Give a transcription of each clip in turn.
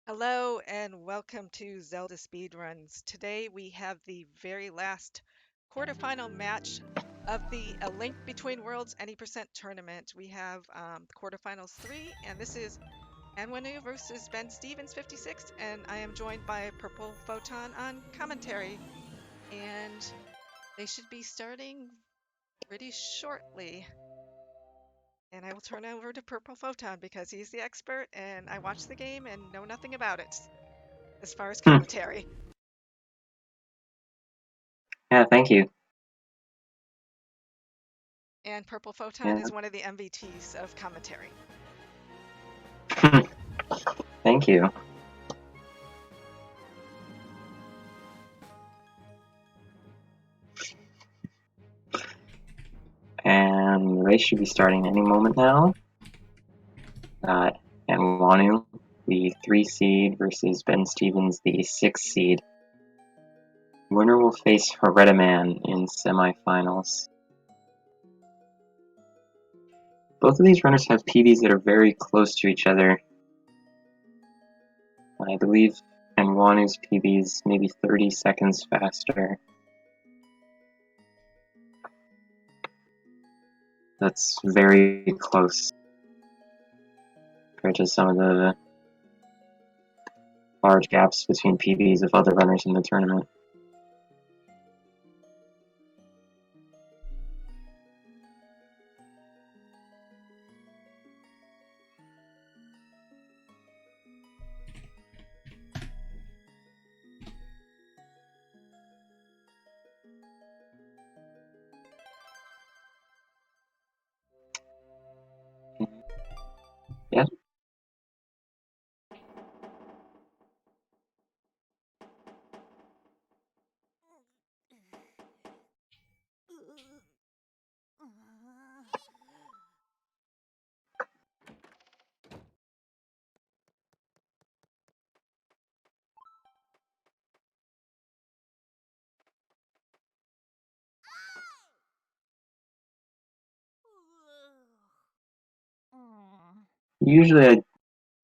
Hello and welcome to Zelda Speedruns. Today we have the very last quarterfinal match of the A Link Between Worlds Any% tournament. We have the quarterfinals 3, and this is Anwonu versus benstephens56, and I am joined by Purple Photon on commentary. And they should be starting pretty shortly. And I will turn over to Purple Photon because he's the expert, and I watched the game and know nothing about it as far as commentary. Yeah, thank you. And Purple Photon Yeah. is one of the MVTs of commentary. Thank you. And the race should be starting any moment now. Anwonu, the 3 seed, versus benstephens, the 6 seed. Winner will face Man in semifinals. Both of these runners have PBs that are very close to each other. I believe Anwonu's PB is maybe 30 seconds faster. That's very close compared to some of the large gaps between PBs of other runners in the tournament. Yeah. Usually I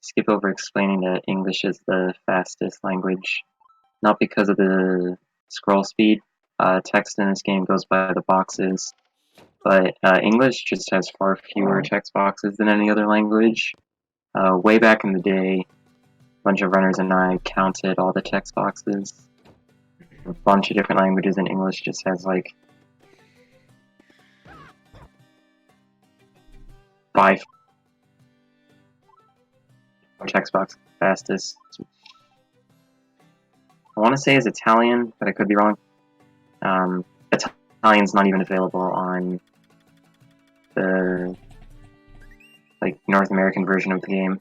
skip over explaining that English is the fastest language, not because of the scroll speed. Text in this game goes by the boxes, but English just has far fewer text boxes than any other language. Way back in the day, a bunch of runners and I counted all the text boxes. A bunch of different languages, and English just has like 5 text box fastest. I want to say is Italian, but I could be wrong. Italian's not even available on the North American version of the game.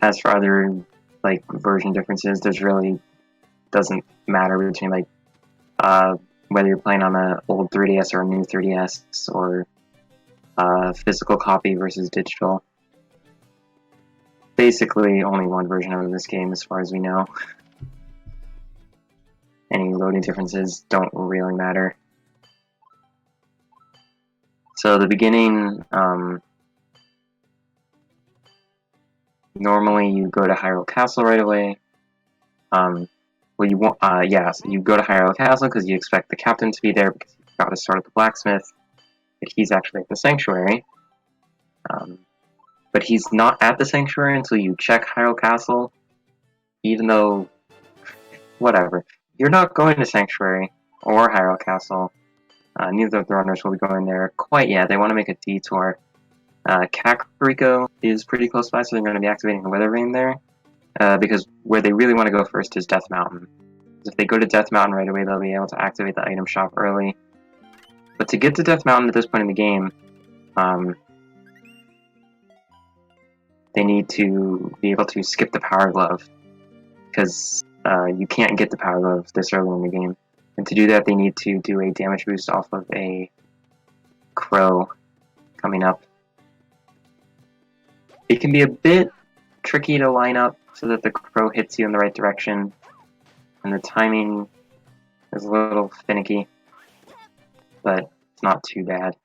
As for other version differences, there's really doesn't matter between whether you're playing on an old 3DS or a new 3DS or physical copy versus digital. Basically, only one version of this game, as far as we know. Any loading differences don't really matter. So the beginning, normally you go to Hyrule Castle right away. Well, you want, so you go to Hyrule Castle because you expect the captain to be there because you've got to start at the blacksmith, but he's actually at the sanctuary. But he's not at the sanctuary until you check Hyrule Castle, even though, whatever. You're not going to Sanctuary or Hyrule Castle. Neither of the runners will be going there quite yet. They want to make a detour. Kakariko is pretty close by, so they're going to be activating the Weather Vane there. Because where they really want to go first is Death Mountain. If they go to Death Mountain right away, they'll be able to activate the item shop early. But to get to Death Mountain at this point in the game, they need to be able to skip the Power Glove, because you can't get the Power Glove this early in the game. And to do that, they need to do a damage boost off of a Crow coming up. It can be a bit tricky to line up so that the Crow hits you in the right direction, and the timing is a little finicky, but it's not too bad.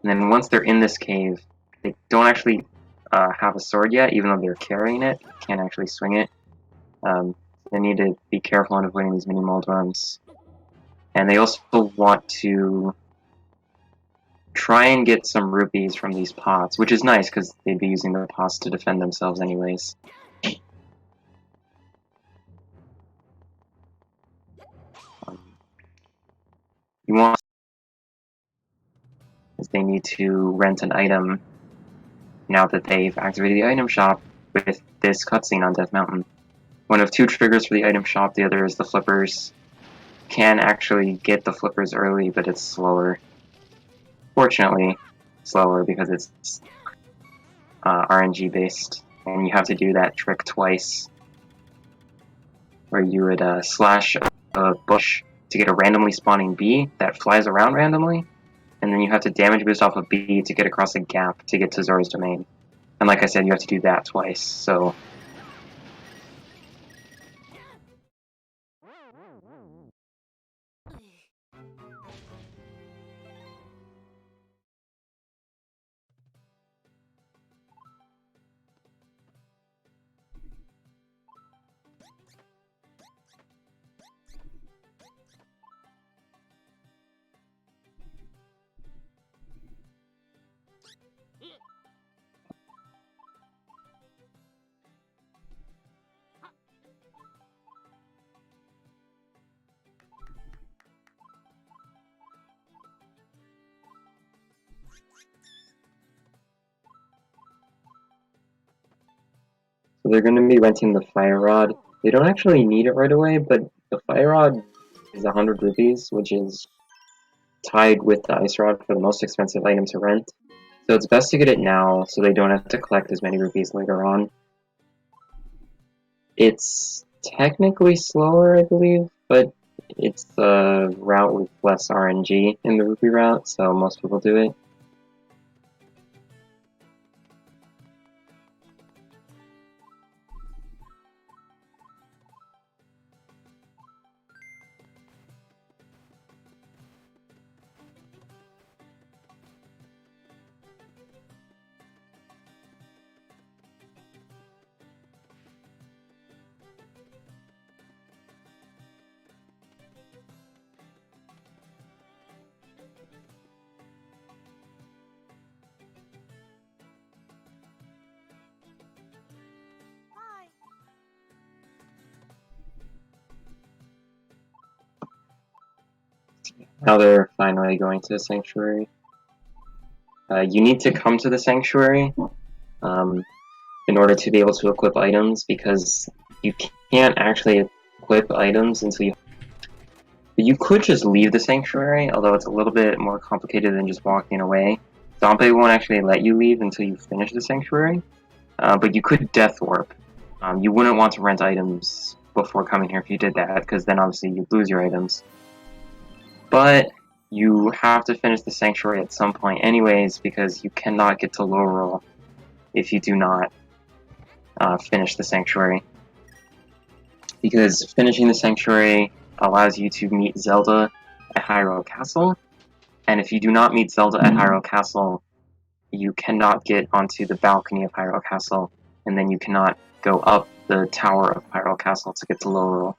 And then once they're in this cave, they don't actually have a sword yet, even though they're carrying it. Can't actually swing it. They need to be careful on avoiding these mini Moldworms. And they also want to try and get some rupees from these pots, which is nice because they'd be using the pots to defend themselves anyways. You want is they need to rent an item now that they've activated the item shop with this cutscene on Death Mountain. One of two triggers for the item shop, the other is the flippers. Can actually get the flippers early, but it's slower. Fortunately, slower because it's RNG based, and you have to do that trick twice, where you would slash a bush to get a randomly spawning bee that flies around randomly, and then you have to damage boost off a bee to get across a gap to get to Zora's domain. And like I said, you have to do that twice, so... So they're going to be renting the fire rod. They don't actually need it right away, but the fire rod is 100 rupees, which is tied with the ice rod for the most expensive item to rent. So it's best to get it now so they don't have to collect as many rupees later on. It's technically slower, I believe, but it's a route with less RNG in the rupee route, so most people do it. Now they're finally going to the sanctuary. You need to come to the sanctuary in order to be able to equip items, because you can't actually equip items until you... But you could just leave the sanctuary, although it's a little bit more complicated than just walking away. Dompe won't actually let you leave until you finish the sanctuary, but you could death warp. You wouldn't want to rent items before coming here if you did that, because then obviously you'd lose your items. But you have to finish the sanctuary at some point anyways, because you cannot get to low roll if you do not finish the sanctuary. Because finishing the sanctuary allows you to meet Zelda at Hyrule Castle, and if you do not meet Zelda at Hyrule Castle, you cannot get onto the balcony of Hyrule Castle, and then you cannot go up the tower of Hyrule Castle to get to low roll.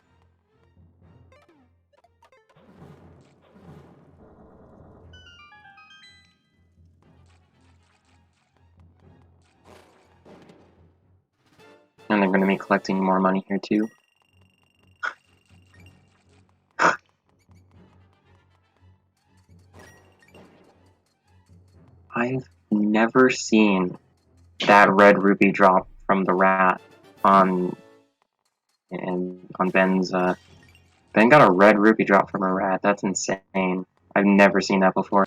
And they're going to be collecting more money here too. I've never seen that red rupee drop from the rat on Ben's. Ben got a red rupee drop from a rat. That's insane. I've never seen that before.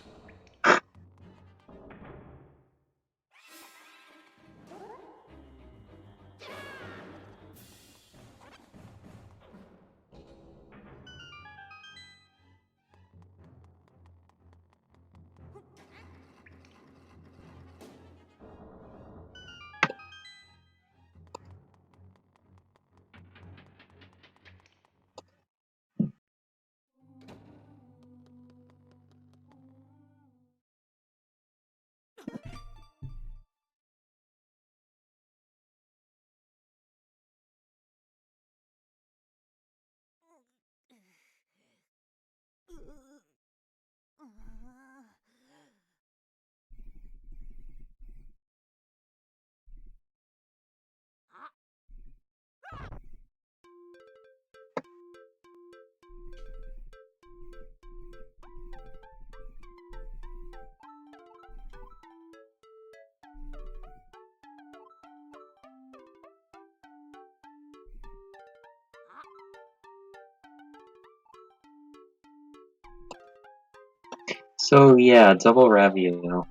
So yeah, double Ravio.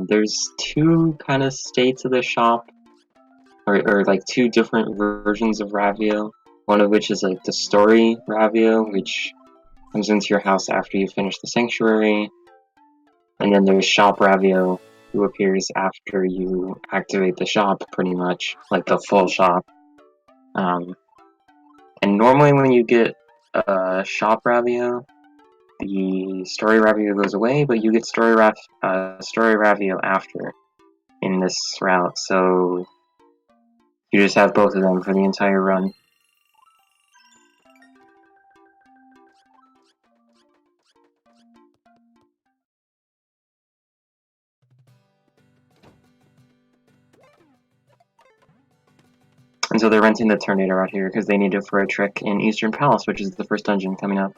There's two kind of states of the shop, or like two different versions of Ravio. One of which is like the story Ravio, which comes into your house after you finish the sanctuary, and then there's shop Ravio, who appears after you activate the shop, pretty much like the full shop. And normally when you get shop Ravio, the story Ravio goes away, but you get story Ravio after in this route, so you just have both of them for the entire run. And so they're renting the Tornado out here because they need it for a trick in Eastern Palace, which is the first dungeon coming up.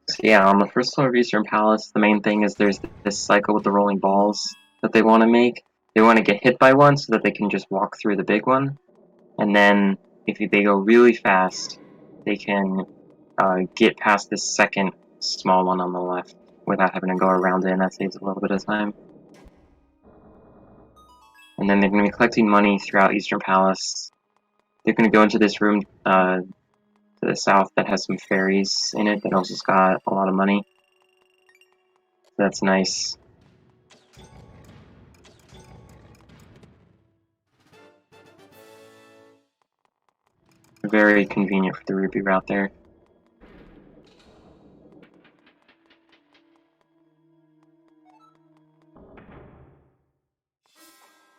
So yeah, on the first floor of Eastern Palace, the main thing is there's this cycle with the rolling balls that they want to make. They want to get hit by one so that they can just walk through the big one. And then, if they go really fast, they can get past this second small one on the left without having to go around it, and that saves a little bit of time. And then they're going to be collecting money throughout Eastern Palace. They're going to go into this room to the south that has some fairies in it that also got a lot of money. That's nice. Very convenient for the rupee route there.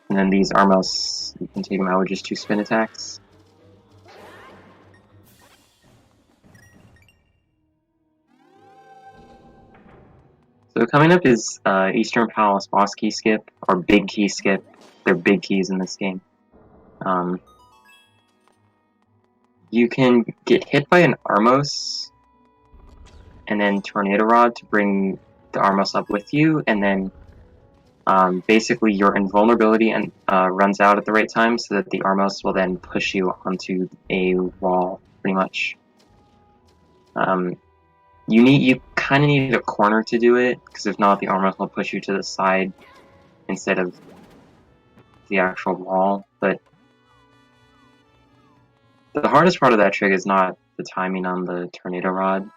And then these Armos, you can take them out with just 2 spin attacks. So coming up is Eastern Palace boss key skip, or big key skip. They're big keys in this game. You can get hit by an Armos, and then Tornado Rod to bring the Armos up with you, and then basically your invulnerability and runs out at the right time, so that the Armos will then push you onto a wall, pretty much. You kind of need a corner to do it, because if not, the Armos will push you to the side instead of the actual wall. But the hardest part of that trick is not the timing on the Tornado Rod.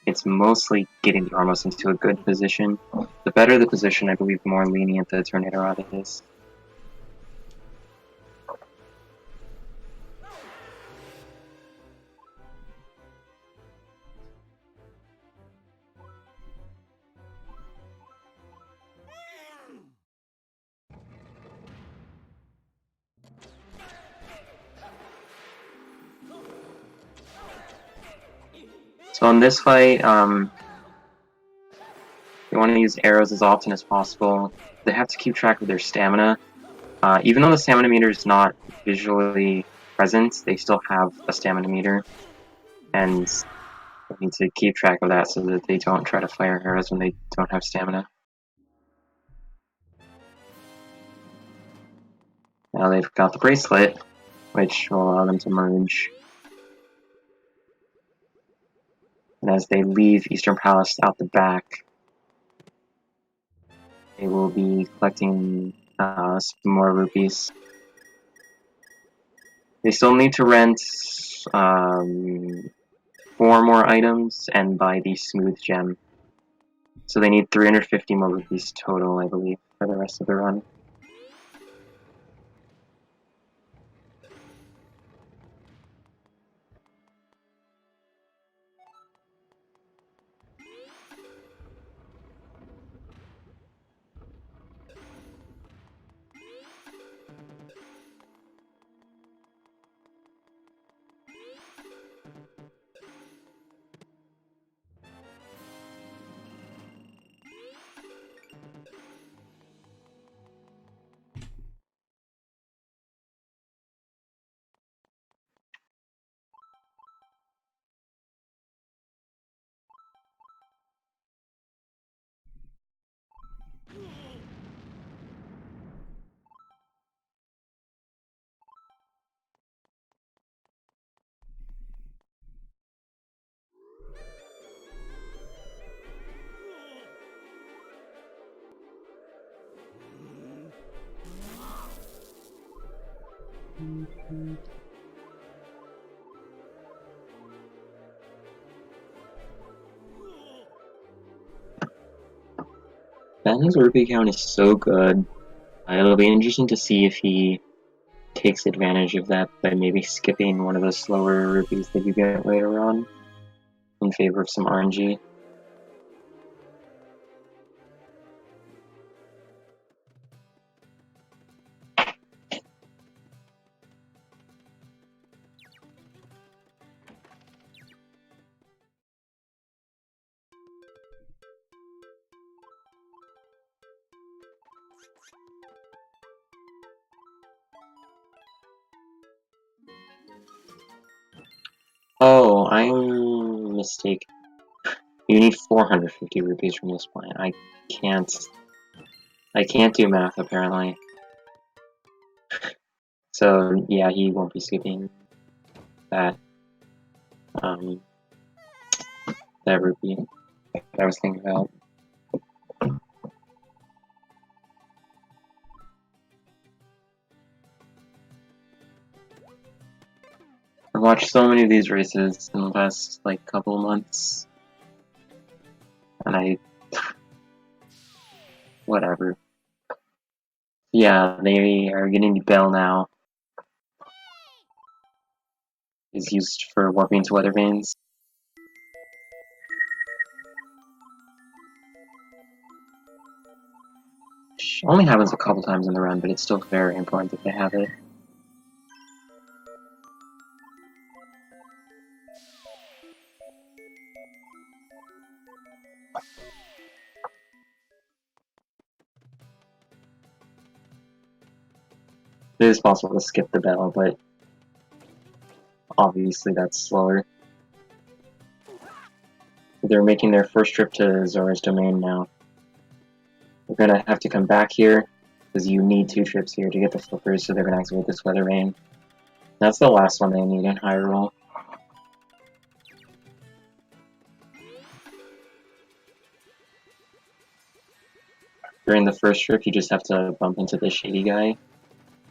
It's mostly getting the Armos into a good position. The better the position, I believe, the more lenient the Tornado Rod is. So in this fight, you want to use arrows as often as possible. They have to keep track of their stamina. Even though the stamina meter is not visually present, they still have a stamina meter. And they need to keep track of that so that they don't try to fire arrows when they don't have stamina. Now they've got the bracelet, which will allow them to merge. And as they leave Eastern Palace out the back, they will be collecting some more rupees. They still need to rent 4 more items and buy the smooth gem. So they need 350 more rupees total, I believe, for the rest of the run. Ben's rupee count is so good. It'll be interesting to see if he takes advantage of that by maybe skipping one of the slower rupees that you get later on in favor of some RNG. Oh, I'm mistaken. You need 450 rupees from this plan. Can't I can't do math apparently. So yeah, he won't be skipping that um that rupee that I was thinking about. I've watched so many of these races in the past like couple of months, and whatever. Yeah, they are getting the bell now. Is used for warping to weather vanes. Which only happens a couple times in the run, but it's still very important that they have it. It is possible to skip the bell, but obviously that's slower. They're making their first trip to Zora's domain now. They're gonna have to come back here, because you need 2 trips here to get the flippers, so they're gonna activate this weather vane. That's the last one they need in Hyrule. During the first trip, you just have to bump into the shady guy.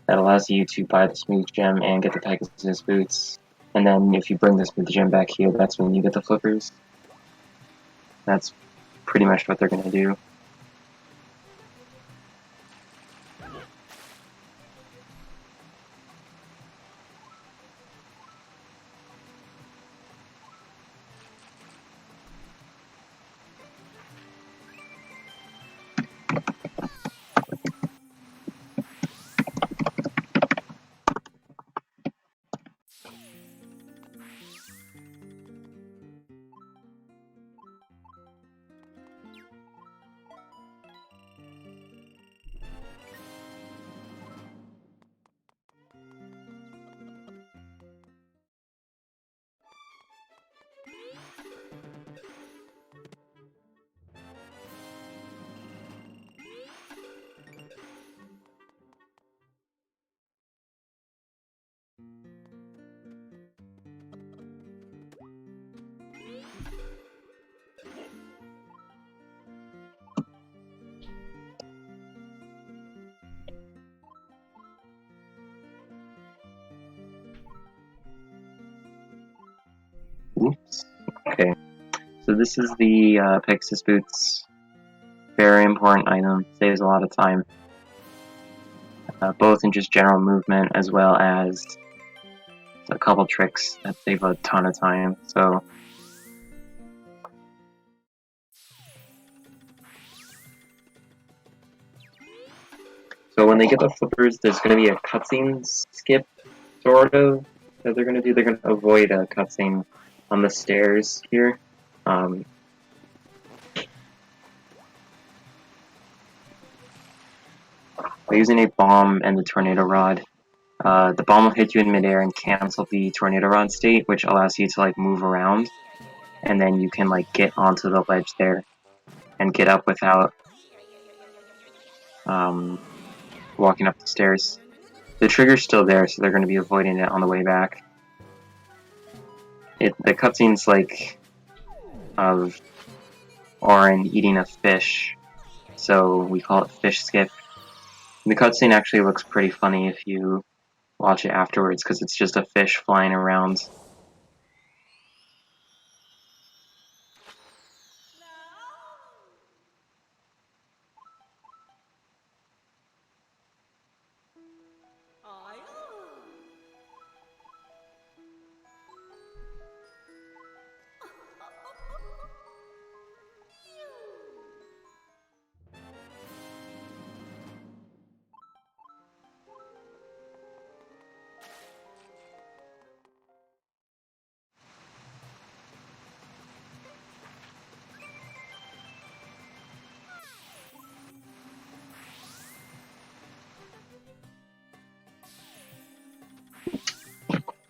That allows you to buy the smooth gem and get the Pegasus boots. And then if you bring the smooth gem back here, that's when you get the flippers. That's pretty much what they're gonna do. Oops. Okay. So this is the Pegasus boots. Very important item. Saves a lot of time. Both in just general movement as well as a couple tricks that save a ton of time. So when they get the flippers, there's going to be a cutscene skip, sort of, that they're going to do. They're going to avoid a cutscene on the stairs here. By using a bomb and the tornado rod, the bomb will hit you in midair and cancel the tornado rod state, which allows you to like move around, and then you can like get onto the ledge there and get up without walking up the stairs. The trigger's still there, so they're going to be avoiding it on the way back. The cutscene's like of Auron eating a fish, so we call it fish skip. The cutscene actually looks pretty funny if you watch it afterwards because it's just a fish flying around.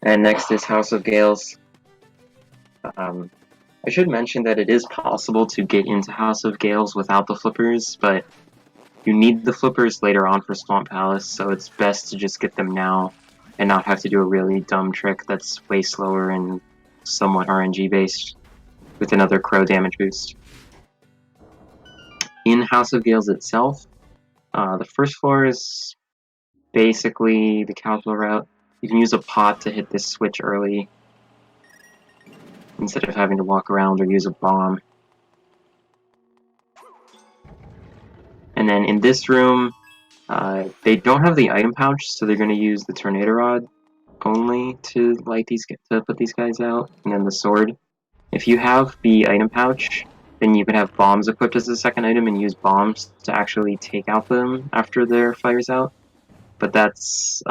And next is House of Gales. I should mention that it is possible to get into House of Gales without the flippers, but you need the flippers later on for Swamp Palace, so it's best to just get them now and not have to do a really dumb trick that's way slower and somewhat RNG based with another crow damage boost. In House of Gales itself, the first floor is basically the casual route. You can use a pot to hit this switch early instead of having to walk around or use a bomb. And then in this room, they don't have the item pouch, so they're going to use the tornado rod only to put these guys out, and then the sword. If you have the item pouch, then you can have bombs equipped as a second item and use bombs to actually take out them after their fire's out. But that's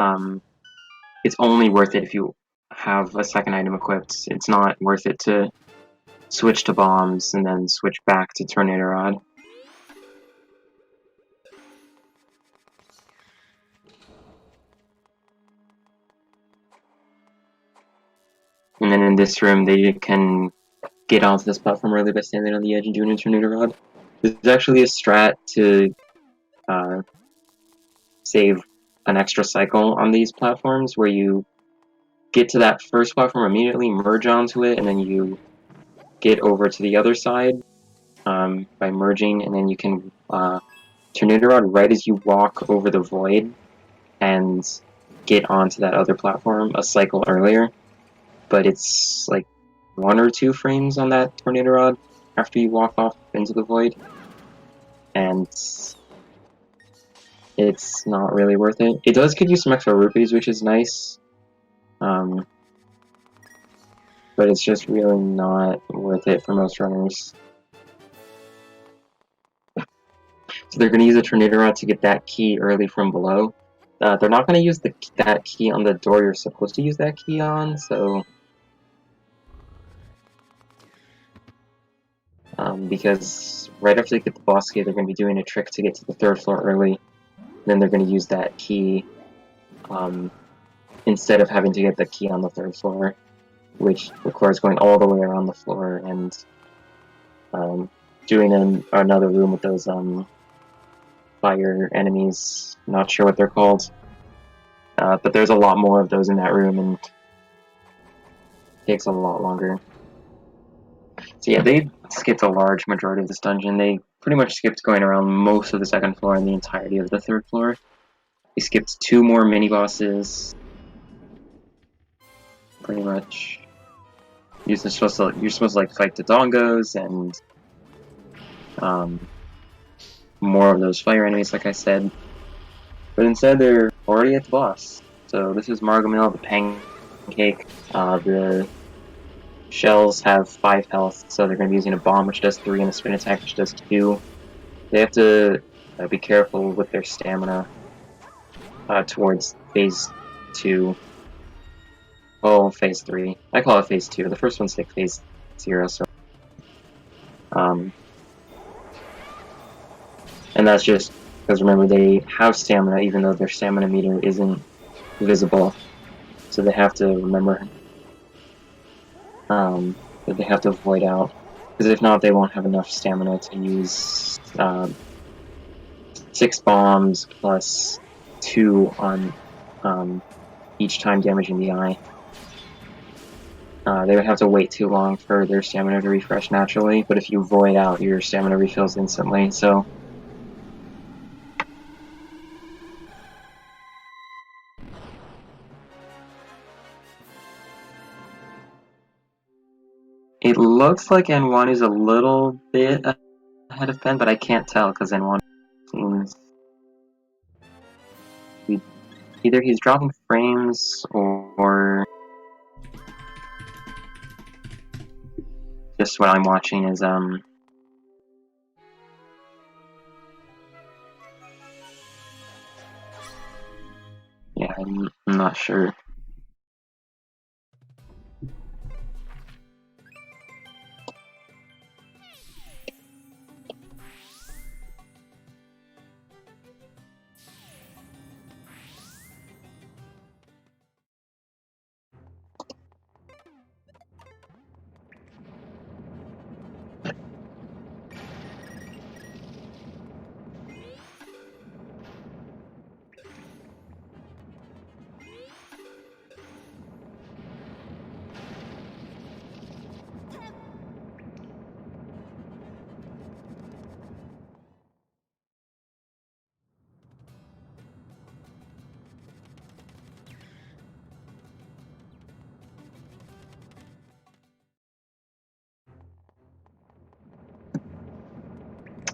it's only worth it if you have a second item equipped. It's not worth it to switch to bombs and then switch back to tornado rod. And then in this room, they can get onto this platform early by standing on the edge and doing a tornado rod. There's actually a strat to save an extra cycle on these platforms where you get to that first platform immediately, merge onto it, and then you get over to the other side by merging, and then you can tornado rod right as you walk over the void and get onto that other platform a cycle earlier. But it's like 1 or 2 frames on that tornado rod after you walk off into the void, and it's not really worth it. It does give you some extra rupees, which is nice, but it's just really not worth it for most runners. So they're going to use a tornado rod to get that key early from below. They're not going to use that key on the door you're supposed to use that key on, so because right after they get the boss key, they're going to be doing a trick to get to the 3rd floor early. Then they're going to use that key instead of having to get the key on the 3rd floor, which requires going all the way around the floor and doing another room with those fire enemies. Not sure what they're called, but there's a lot more of those in that room and it takes a lot longer. So yeah, they skipped a large majority of this dungeon. They pretty much skipped going around most of the 2nd floor and the entirety of the 3rd floor. They skipped 2 more mini-bosses. Pretty much. You're supposed to like fight the dongos and more of those fire enemies, like I said. But instead, they're already at the boss. So this is Margomil, the pancake. The shells have 5 health, so they're going to be using a bomb, which does 3, and a spin attack, which does 2. They have to be careful with their stamina towards phase 2. Oh, phase 3. I call it phase 2. The first one's like phase 0, so... and that's just because, remember, they have stamina, even though their stamina meter isn't visible. So they have to remember that they have to avoid out. Because if not, they won't have enough stamina to use 6 bombs plus 2 on each time damaging the eye. They would have to wait too long for their stamina to refresh naturally, but if you void out, your stamina refills instantly, so... looks like Anwonu's a little bit ahead of Ben, but I can't tell because Anwonu seems either he's dropping frames or just what I'm watching is yeah, I'm not sure.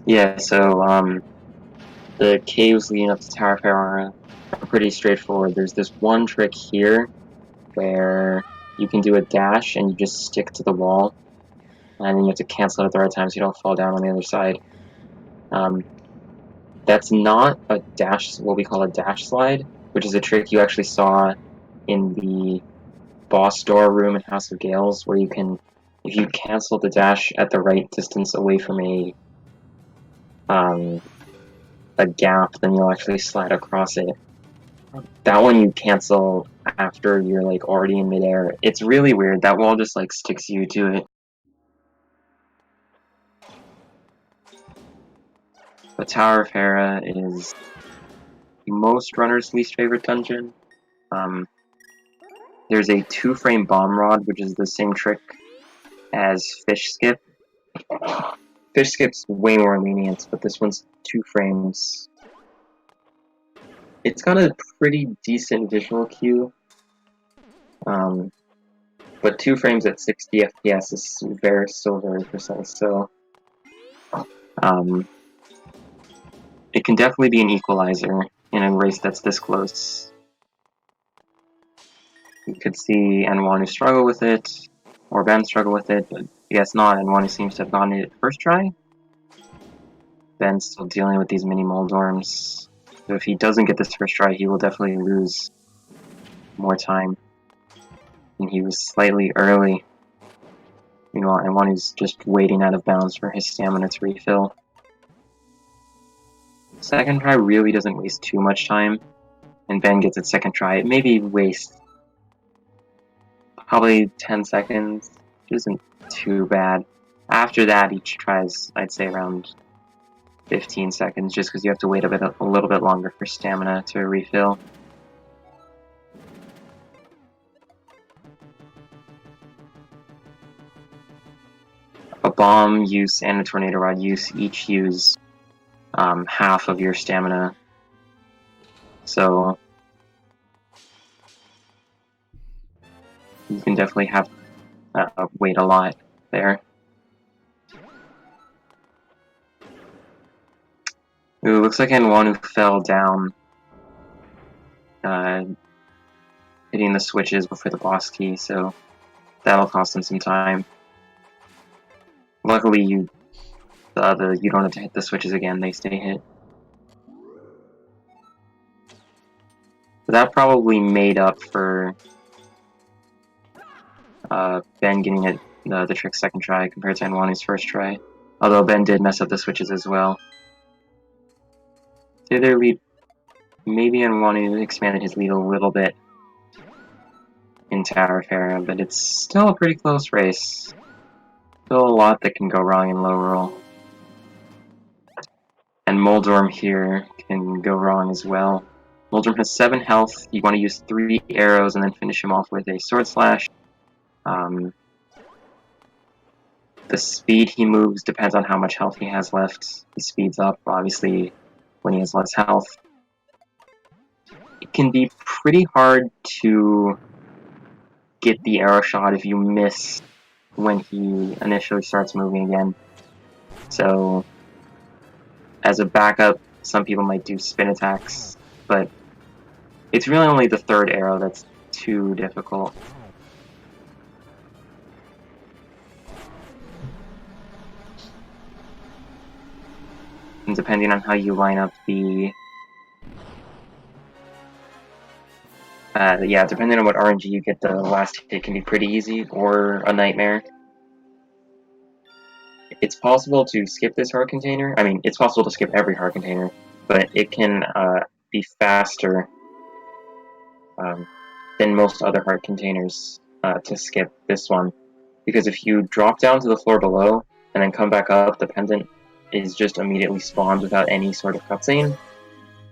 Yeah, so the caves leading up to Tower of Terror are pretty straightforward. There's this one trick here where you can do a dash and you just stick to the wall, and then you have to cancel it at the right time so you don't fall down on the other side. That's not a dash, what we call a dash slide, which is a trick you actually saw in the boss door room in House of Gales, where you can, if you cancel the dash at the right distance away from a gap, then you'll actually slide across it. That one you cancel after you're like already in midair. It's really weird. That wall just like sticks you to it. The Tower of Hera is most runners' least favorite dungeon. There's a 2-frame bomb rod, which is the same trick as Fish Skip. Fish Skip's way more lenient, but this one's 2 frames. It's got a pretty decent visual cue, but 2 frames at 60 FPS is still very precise, so it can definitely be an equalizer in a race that's this close. You could see Anwonu struggle with it, or Ben struggle with it, but I guess not. Anwonu seems to have gotten it first try. Ben's still dealing with these mini Moldorms. So if he doesn't get this first try, he will definitely lose more time. And he was slightly early. Meanwhile, Anwonu's just waiting out of bounds for his stamina to refill. Second try really doesn't waste too much time, and Ben gets it second try. It maybe wastes probably 10 seconds, which isn't too bad. After that, each tries, I'd say, around 15 seconds, just because you have to wait a little bit longer for stamina to refill. A bomb use and a tornado rod use each use half of your stamina, so you can definitely have wait a lot there. Ooh, looks like Anwonu fell down, hitting the switches before the boss key, so that'll cost him some time. Luckily, you don't have to hit the switches again; they stay hit. So that probably made up for Ben getting it the trick second try compared to Anwonu's first try. Although Ben did mess up the switches as well. Their lead, maybe Anwonu expanded his lead a little bit in Tower of Hera, but it's still a pretty close race. Still a lot that can go wrong in low roll. And Moldorm here can go wrong as well. Moldorm has 7 health. You want to use 3 arrows and then finish him off with a sword slash. The speed he moves depends on how much health he has left. He speeds up, obviously, when he has less health. It can be pretty hard to get the arrow shot if you miss when he initially starts moving again. So, as a backup, some people might do spin attacks, but it's really only the third arrow that's too difficult. And depending on how you line up the yeah, depending on what RNG you get, the last hit can be pretty easy or a nightmare. It's possible to skip this heart container. I mean, it's possible to skip every heart container, but it can be faster than most other heart containers to skip this one. Because if you drop down to the floor below and then come back up, the pendant is just immediately spawned without any sort of cutscene.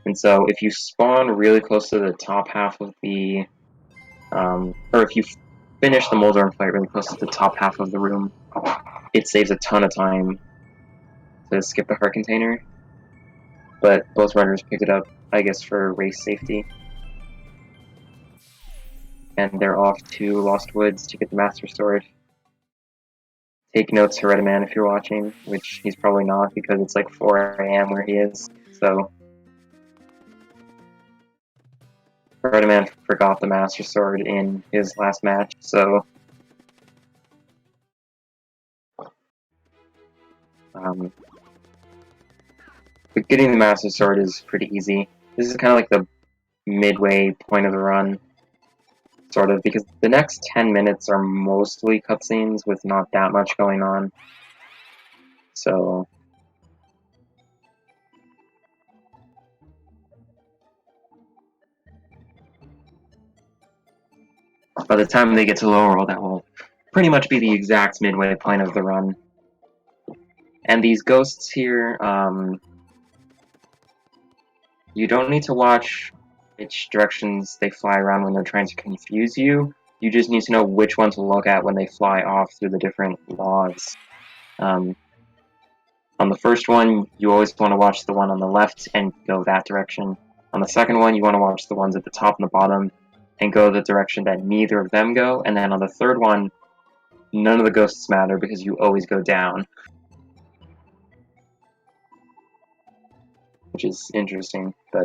And so if you spawn really close to the top half of the or if you finish the Moldorm fight really close to the top half of the room, it saves a ton of time to skip the heart container. But both runners picked it up, I guess, for race safety. And they're off to Lost Woods to get the Master Sword. Take notes, Herediman, if you're watching, which he's probably not because it's like 4 a.m. where he is. So, Herediman forgot the Master Sword in his last match, so but getting the Master Sword is pretty easy. This is kind of like the midway point of the run, sort of, because the next 10 minutes are mostly cutscenes with not that much going on. So, by the time they get to Lower World, that will pretty much be the exact midway point of the run. And these ghosts here, you don't need to watch which directions they fly around when they're trying to confuse you. You just need to know which one to look at when they fly off through the different logs. On the first one, you always want to watch the one on the left and go that direction. On the second one, you want to watch the ones at the top and the bottom and go the direction that neither of them go. And then on the third one, none of the ghosts matter because you always go down. Which is interesting, but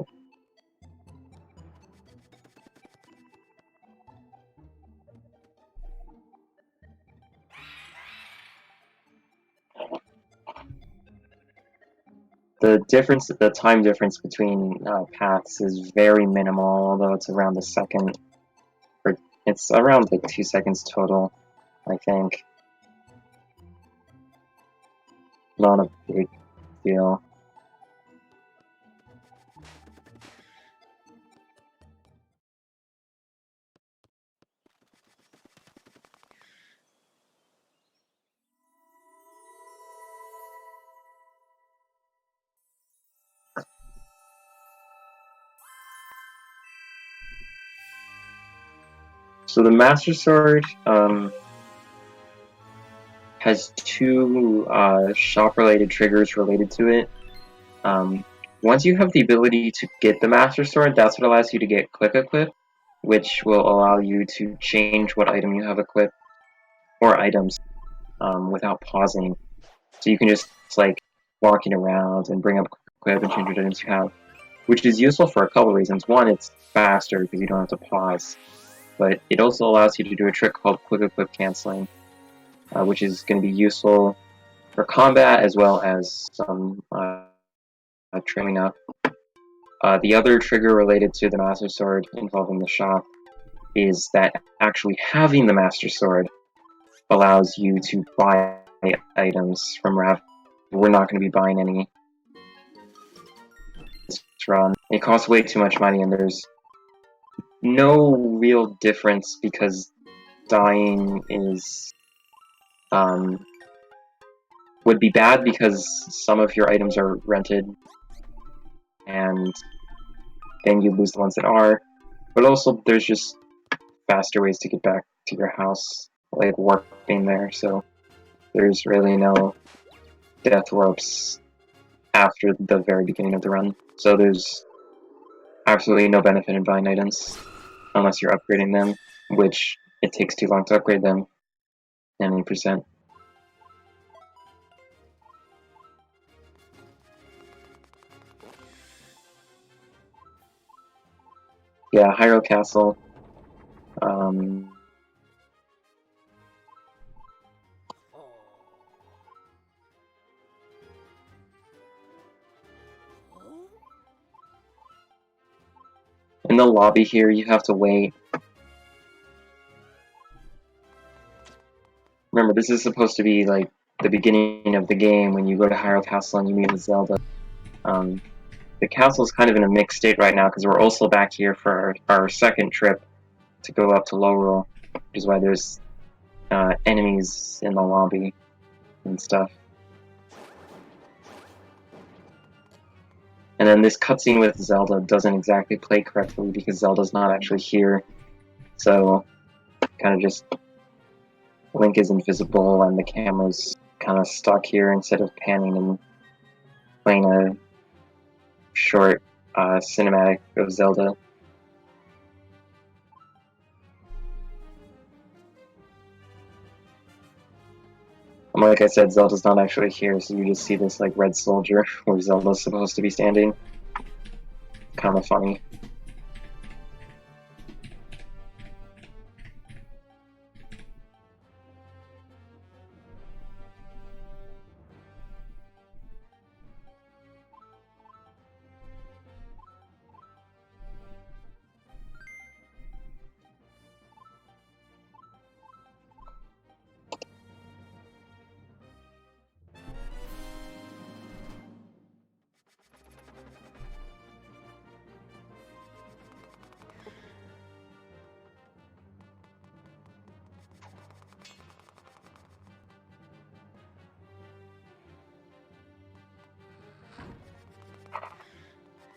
the time difference between paths is very minimal, although it's around a second, or it's around like 2 seconds total, I think. Not a big deal. So the Master Sword has two shop-related triggers related to it. Once you have the ability to get the Master Sword, that's what allows you to get Quick Equip, which will allow you to change what item you have equipped, or items, without pausing. So you can just, like, walking around and bring up Quick Equip and change what items you have, which is useful for a couple reasons. One, it's faster because you don't have to pause, but it also allows you to do a trick called Quick Equip Canceling, which is going to be useful for combat as well as some trimming up. The other trigger related to the Master Sword involving the shop is that actually having the Master Sword allows you to buy items from Rav. We're not going to be buying any this run. It costs way too much money, and there's no real difference because dying is would be bad because some of your items are rented, and then you lose the ones that are. But also, there's just faster ways to get back to your house, like warping there. So there's really no death ropes after the very beginning of the run. So there's absolutely no benefit in buying items unless you're upgrading them, which it takes too long to upgrade them. 90%. Yeah, Hyrule Castle. In the lobby here, you have to wait. Remember, this is supposed to be like the beginning of the game when you go to Hyrule Castle and you meet with Zelda. The castle's kind of in a mixed state right now because we're also back here for our second trip to go up to Lowrul, which is why there's enemies in the lobby and stuff. And then this cutscene with Zelda doesn't exactly play correctly because Zelda's not actually here. So, kind of just Link is invisible and the camera's kind of stuck here instead of panning and playing a short cinematic of Zelda. And like I said, Zelda's not actually here, so you just see this like red soldier where Zelda's supposed to be standing. Kind of funny.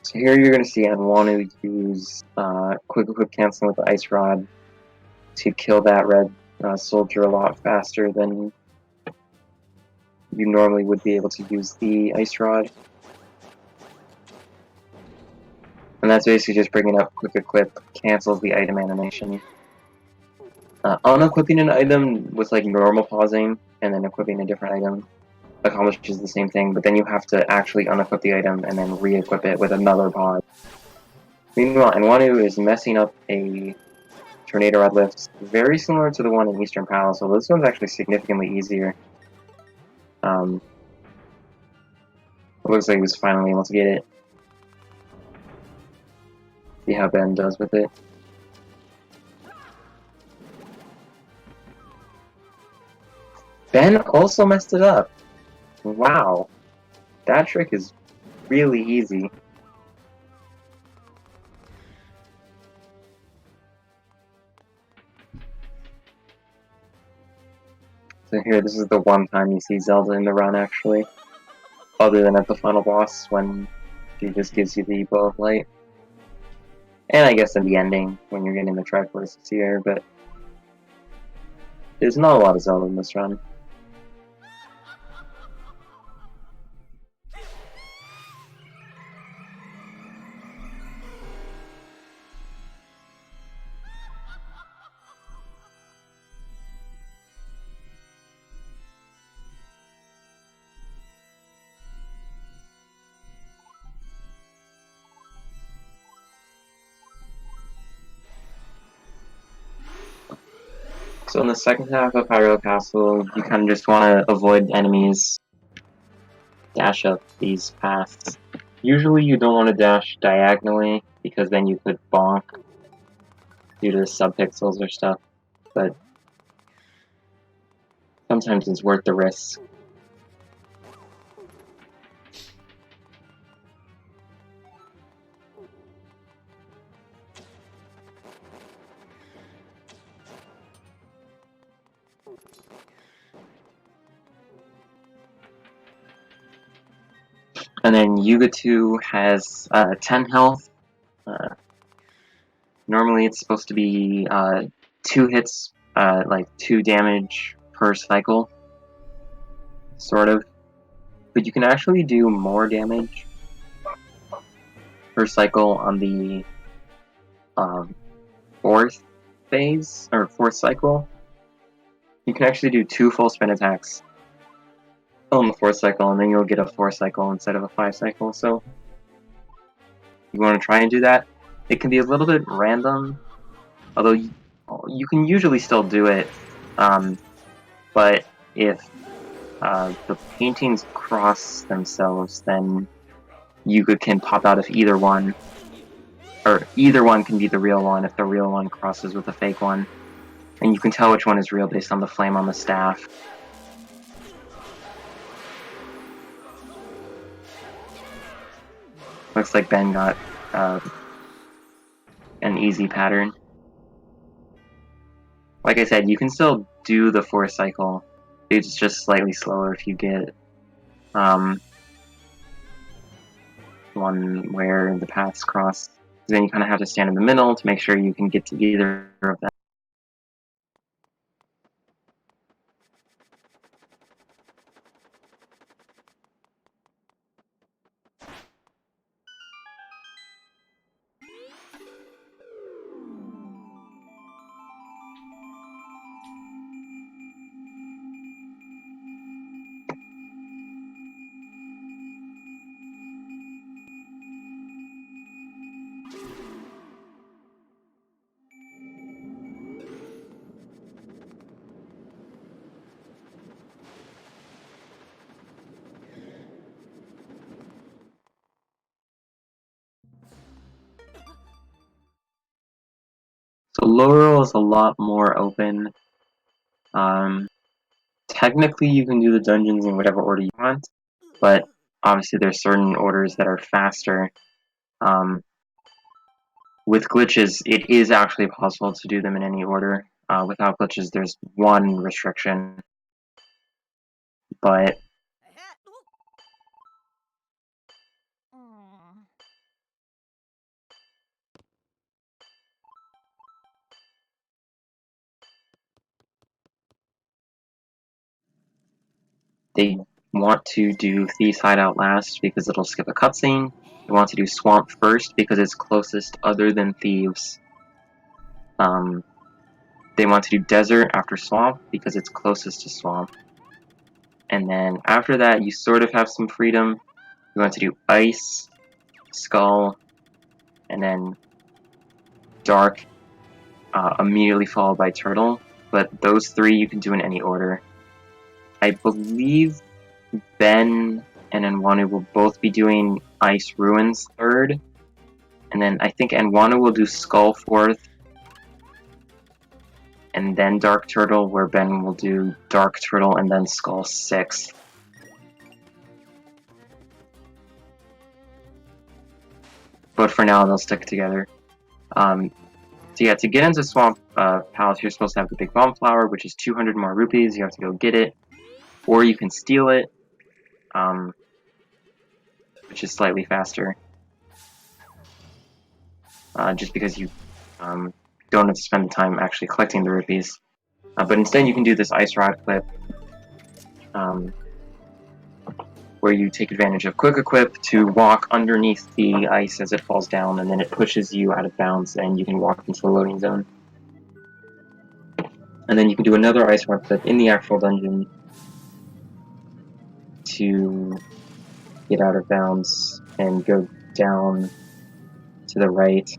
So here you're going to see Anwonu use quick equip canceling with the Ice Rod to kill that red soldier a lot faster than you normally would be able to use the Ice Rod. And that's basically just bringing up quick equip, cancels the item animation. Unequipping an item with like normal pausing and then equipping a different item accomplishes the same thing, but then you have to actually unequip the item and then re-equip it with another pause. Meanwhile, Anwonu is messing up a Tornado Rod lift very similar to the one in Eastern Palace, although this one's actually significantly easier. It looks like he was finally able to get it. See how Ben does with it. Ben also messed it up. Wow. That trick is really easy. So here, this is the one time you see Zelda in the run, actually. Other than at the final boss, when she just gives you the Bow of Light. And I guess in the ending, when you're getting the Triforce here, but there's not a lot of Zelda in this run. So in the second half of Hyrule Castle, you kind of just want to avoid enemies, dash up these paths. Usually you don't want to dash diagonally, because then you could bonk due to subpixels or stuff, but sometimes it's worth the risk. And then Yuga 2 has 10 health. Normally it's supposed to be 2 hits, like 2 damage per cycle, sort of. But you can actually do more damage per cycle on the 4th phase, or 4th cycle. You can actually do 2 full spin attacks on the 4th cycle, and then you'll get a 4 cycle instead of a 5 cycle. So you want to try and do that. It can be a little bit random, although you can usually still do it. But if the paintings cross themselves, then you can pop out of either one, or either one can be the real one if the real one crosses with the fake one. And you can tell which one is real based on the flame on the staff. Looks like Ben got an easy pattern. Like I said, you can still do the 4 cycle. It's just slightly slower if you get one where the paths cross. Then you kind of have to stand in the middle to make sure you can get to either of them. So Laurel is a lot more open. Technically, you can do the dungeons in whatever order you want, but obviously there's certain orders that are faster. With glitches, it is actually possible to do them in any order. Without glitches, there's one restriction, but they want to do Thieves Hideout last because it'll skip a cutscene. They want to do Swamp first because it's closest other than Thieves. They want to do Desert after Swamp because it's closest to Swamp. And then after that, you sort of have some freedom. You want to do Ice, Skull, and then Dark, immediately followed by Turtle. But those 3 you can do in any order. I believe Ben and Anwonu will both be doing Ice Ruins 3rd. And then I think Anwonu will do Skull 4th. And then Dark Turtle, where Ben will do Dark Turtle and then Skull 6th. But for now, they'll stick together. So yeah, to get into Swamp Palace, you're supposed to have the Big Bomb Flower, which is 200 more rupees. You have to go get it. Or you can steal it, which is slightly faster. Just because you don't have to spend the time actually collecting the rupees. But instead you can do this Ice Rod clip, where you take advantage of Quick Equip to walk underneath the ice as it falls down, and then it pushes you out of bounds, and you can walk into the loading zone. And then you can do another Ice Rod clip in the actual dungeon to get out of bounds and go down to the right.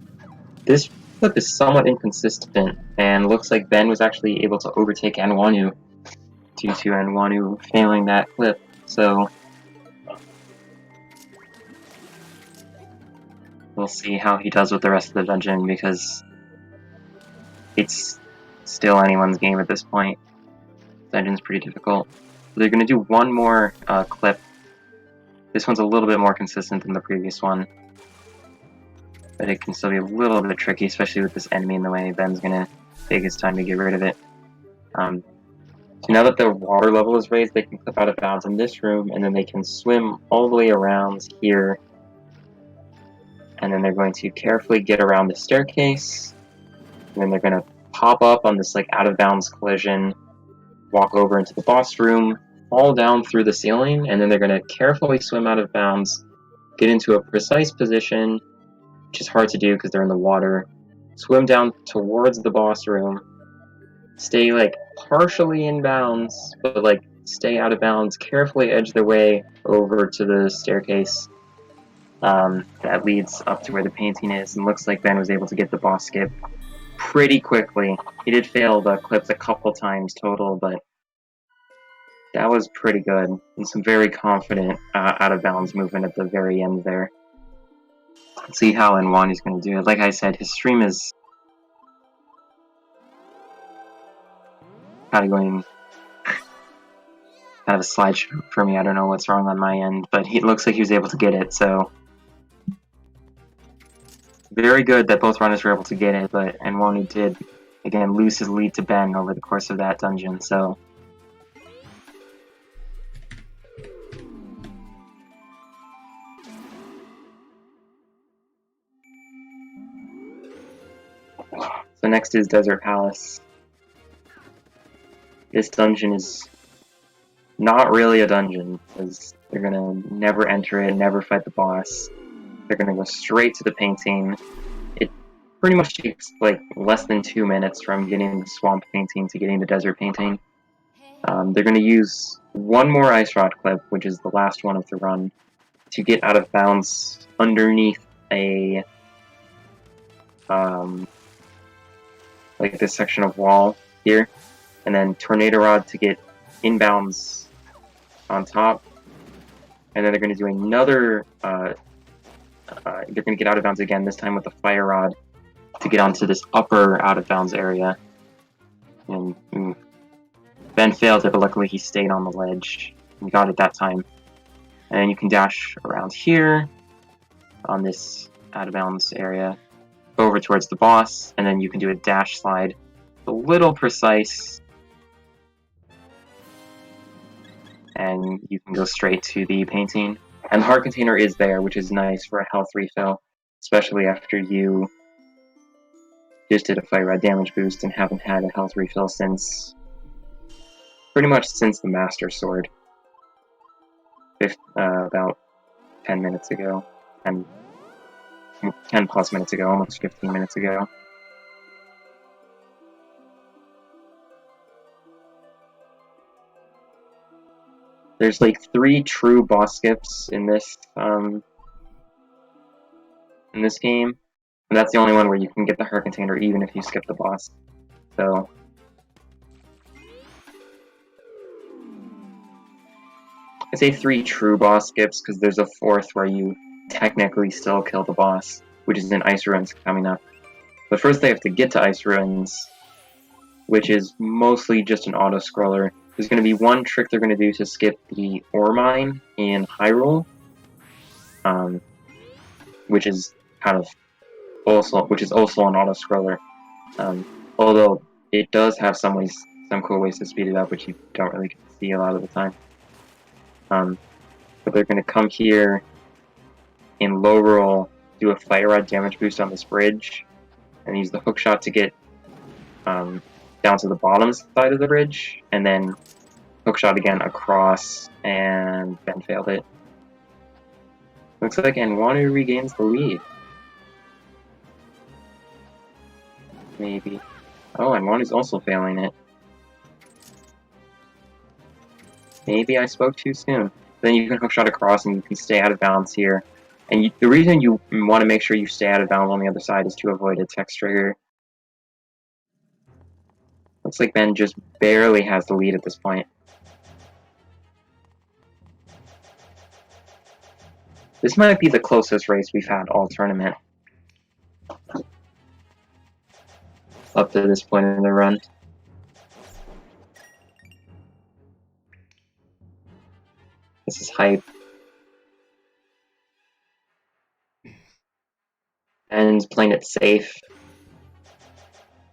This clip is somewhat inconsistent, and looks like Ben was actually able to overtake Anwonu due to Anwonu failing that clip. So we'll see how he does with the rest of the dungeon, because it's still anyone's game at this point. The dungeon's pretty difficult. So they're going to do one more clip. This one's a little bit more consistent than the previous one, but it can still be a little bit tricky, especially with this enemy in the way. Ben's going to take his time to get rid of it. So now that the water level is raised, they can clip out of bounds in this room, and then they can swim all the way around here. And then they're going to carefully get around the staircase, and then they're going to pop up on this like out of bounds collision, walk over into the boss room, fall down through the ceiling, and then they're going to carefully swim out of bounds, get into a precise position, which is hard to do because they're in the water, swim down towards the boss room, stay like partially in bounds, but like stay out of bounds, carefully edge their way over to the staircase that leads up to where the painting is, and looks like Ben was able to get the boss skip pretty quickly. He did fail the clips a couple times total, but that was pretty good, and some very confident out of bounds movement at the very end there. Let's see how Anwonu's going to do it. Like I said, his stream is kind of going kind of a slideshow for me. I don't know what's wrong on my end, but he looks like he was able to get it, so very good that both runners were able to get it, but Anwonu did, again, lose his lead to Ben over the course of that dungeon, so next is Desert Palace. This dungeon is not really a dungeon, because they're gonna never enter it, never fight the boss. They're gonna go straight to the painting. It pretty much takes like less than 2 minutes from getting the swamp painting to getting the desert painting. They're gonna use one more ice rod clip, which is the last one of the run, to get out of bounds underneath a like this section of wall here, and then tornado rod to get inbounds on top, and then they're going to do another they're going to get out of bounds again, this time with the fire rod to get onto this upper out of bounds area, and Ben failed it, but luckily he stayed on the ledge and got it that time. And then you can dash around here on this out of bounds area over towards the boss, and then you can do a dash slide. A little precise, and you can go straight to the painting. And the heart container is there, which is nice for a health refill, especially after you just did a fire rod damage boost and haven't had a health refill since pretty much since the Master Sword. About 10 minutes ago, and 10 plus minutes ago, almost 15 minutes ago. There's like 3 true boss skips in this game, and that's the only one where you can get the heart container even if you skip the boss. So I say 3 true boss skips because there's a 4th where you technically still kill the boss, which is in Ice Ruins coming up. But first they have to get to Ice Ruins, which is mostly just an auto-scroller. There's going to be one trick they're going to do to skip the ore mine in Hyrule, which is kind of also an auto-scroller. Although it does have some cool ways to speed it up, which you don't really get to see a lot of the time. But they're going to come here in low roll, do a fire rod damage boost on this bridge, and use the hook shot to get down to the bottom side of the bridge, and then hook shot again across, and Ben failed it. Looks like Anwonu regains the lead. Maybe. Oh, Anwonu's also failing it. Maybe I spoke too soon. Then you can hook shot across and you can stay out of bounds here. And the reason you want to make sure you stay out of bounds on the other side is to avoid a text trigger. Looks like Ben just barely has the lead at this point. This might be the closest race we've had all tournament. Up to this point in the run. This is hype. And playing it safe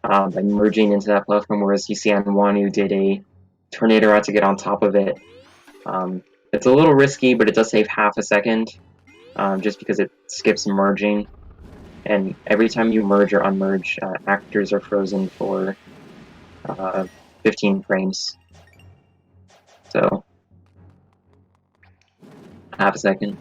by merging into that platform, whereas you see Anwonu did a tornado rod to get on top of it. It's a little risky, but it does save half a second, just because it skips merging. And every time you merge or unmerge, actors are frozen for 15 frames. So, half a second.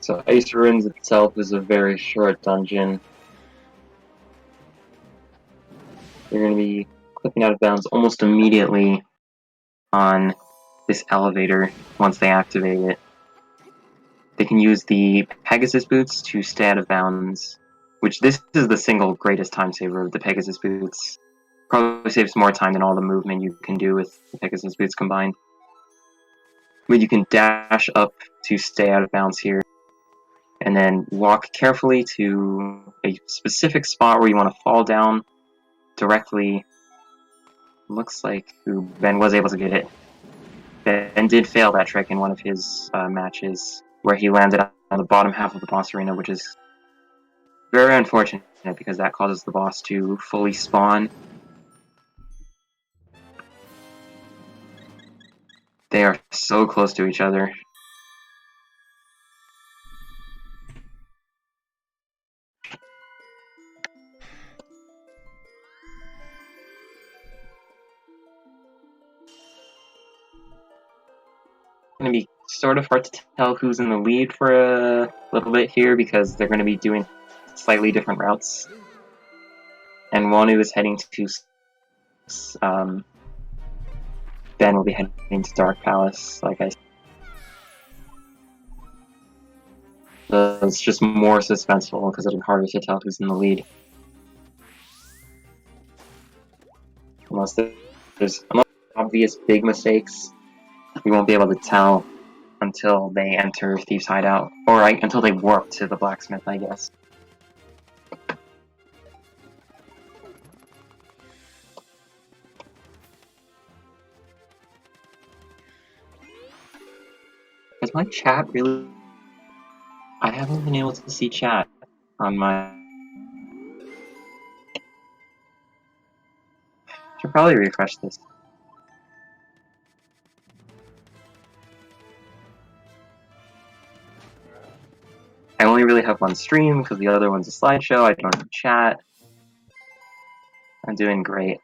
So Ice Ruins itself is a very short dungeon. You're going to be clipping out of bounds almost immediately on this elevator once they activate it. They can use the Pegasus boots to stay out of bounds, which this is the single greatest time saver of the Pegasus boots. Probably saves more time than all the movement you can do with the Pegasus boots combined. But you can dash up to stay out of bounds here, and then walk carefully to a specific spot where you want to fall down directly. Looks like Ben was able to get it. Ben did fail that trick in one of his matches, where he landed on the bottom half of the boss arena, which is very unfortunate because that causes the boss to fully spawn. They are so close to each other. It's going to be sort of hard to tell who's in the lead for a little bit here because they're going to be doing slightly different routes. Anwonu is heading to Ben will be heading to Dark Palace, like I said. So it's just more suspenseful because it'll be harder to tell who's in the lead. Unless there's obvious big mistakes, we won't be able to tell until they enter Thieves' Hideout. Or until they warp to the blacksmith, I guess. Is my chat really... I haven't been able to see chat on my... Should probably refresh this. I only really have one stream because the other one's a slideshow. I don't have chat. I'm doing great.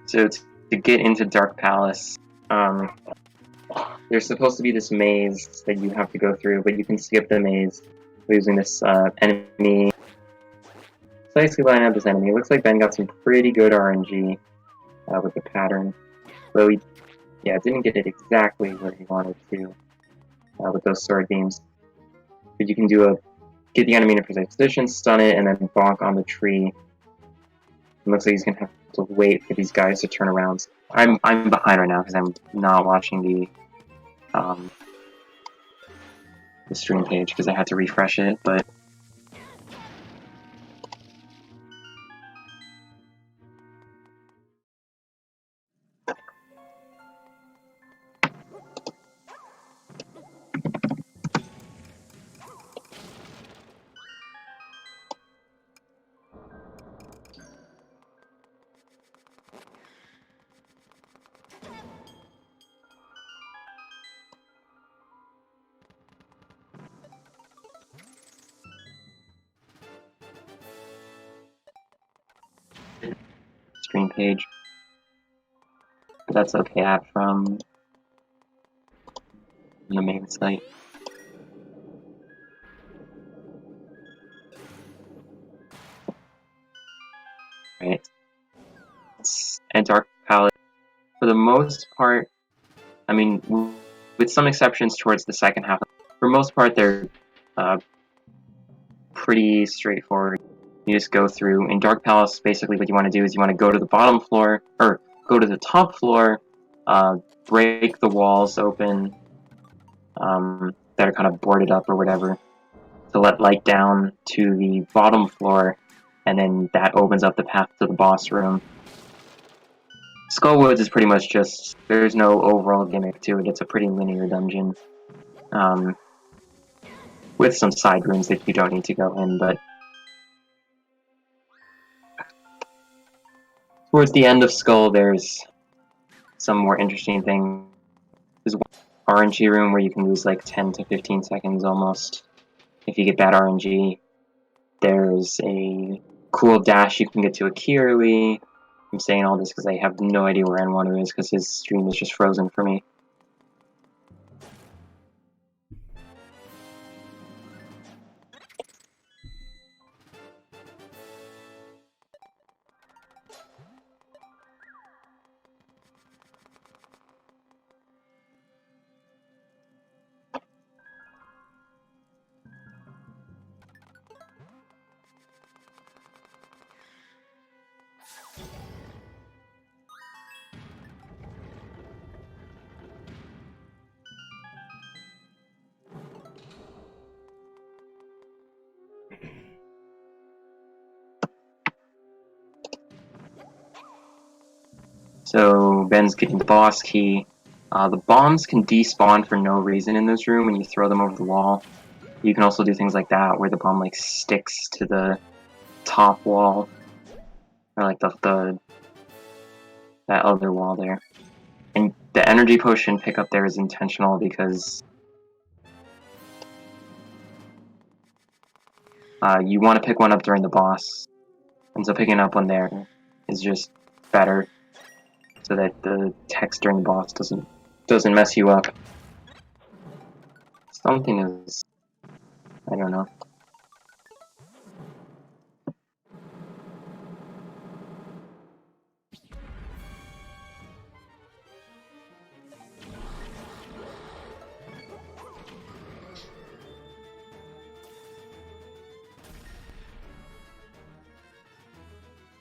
So to get into Dark Palace, there's supposed to be this maze that you have to go through, but you can skip the maze using this enemy. Precisely line up this enemy. It looks like Ben got some pretty good RNG with the pattern, though he didn't get it exactly where he wanted to with those sword beams. But you can get the enemy in a precise position, stun it, and then bonk on the tree. It looks like he's gonna have to wait for these guys to turn around. I'm behind right now because I'm not watching the stream page because I had to refresh it, but stream page. But that's okay. App from the main site. Right. And Dark Palace, for the most part, I mean, with some exceptions towards the second half, for the most part, they're pretty straightforward. You just go through. In Dark Palace, basically what you want to do is you want to go to the bottom floor, or go to the top floor, break the walls open that are kind of boarded up or whatever, to let light down to the bottom floor, and then that opens up the path to the boss room. Skullwoods is pretty much just, there's no overall gimmick to it, it's a pretty linear dungeon. With some side rooms that you don't need to go in, but towards the end of Skull, there's some more interesting things. There's one RNG room where you can lose like 10 to 15 seconds almost if you get bad RNG. There's a cool dash you can get to a key early. I'm saying all this because I have no idea where Anwonu is because his stream is just frozen for me. So Ben's getting the boss key. The bombs can despawn for no reason in this room when you throw them over the wall. You can also do things like that, where the bomb like sticks to the top wall, or like that other wall there. And the energy potion pickup there is intentional because you want to pick one up during the boss, and so picking up one there is just better, so that the text during the boss doesn't mess you up. Something is, I don't know.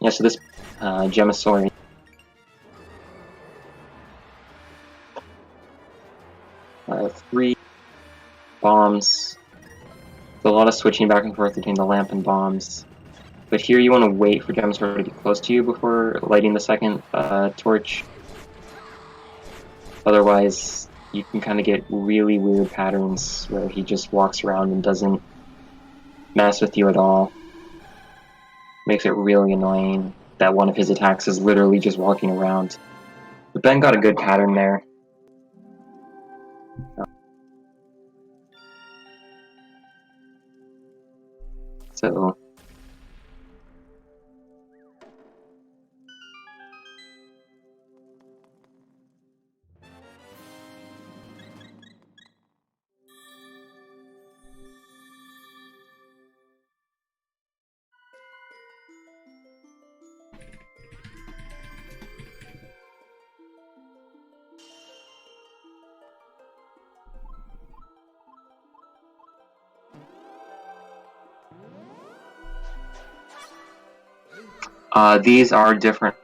Yeah, so this Gemosauri. Three bombs. There's a lot of switching back and forth between the lamp and bombs. But here you want to wait for Gemosauri to get close to you before lighting the second torch. Otherwise, you can kind of get really weird patterns where he just walks around and doesn't mess with you at all. Makes it really annoying that one of his attacks is literally just walking around. But Ben got a good pattern there. So these are different.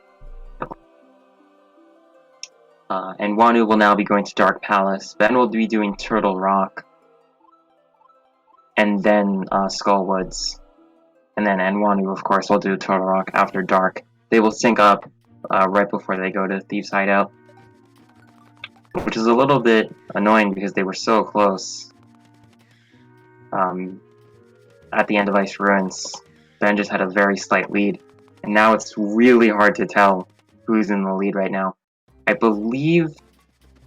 Anwonu will now be going to Dark Palace. Ben will be doing Turtle Rock. And then Skull Woods. And then Anwonu, of course, will do Turtle Rock after dark. They will sync up right before they go to Thieves' Hideout. Which is a little bit annoying because they were so close. At the end of Ice Ruins, Ben just had a very slight lead. And now it's really hard to tell who's in the lead right now. I believe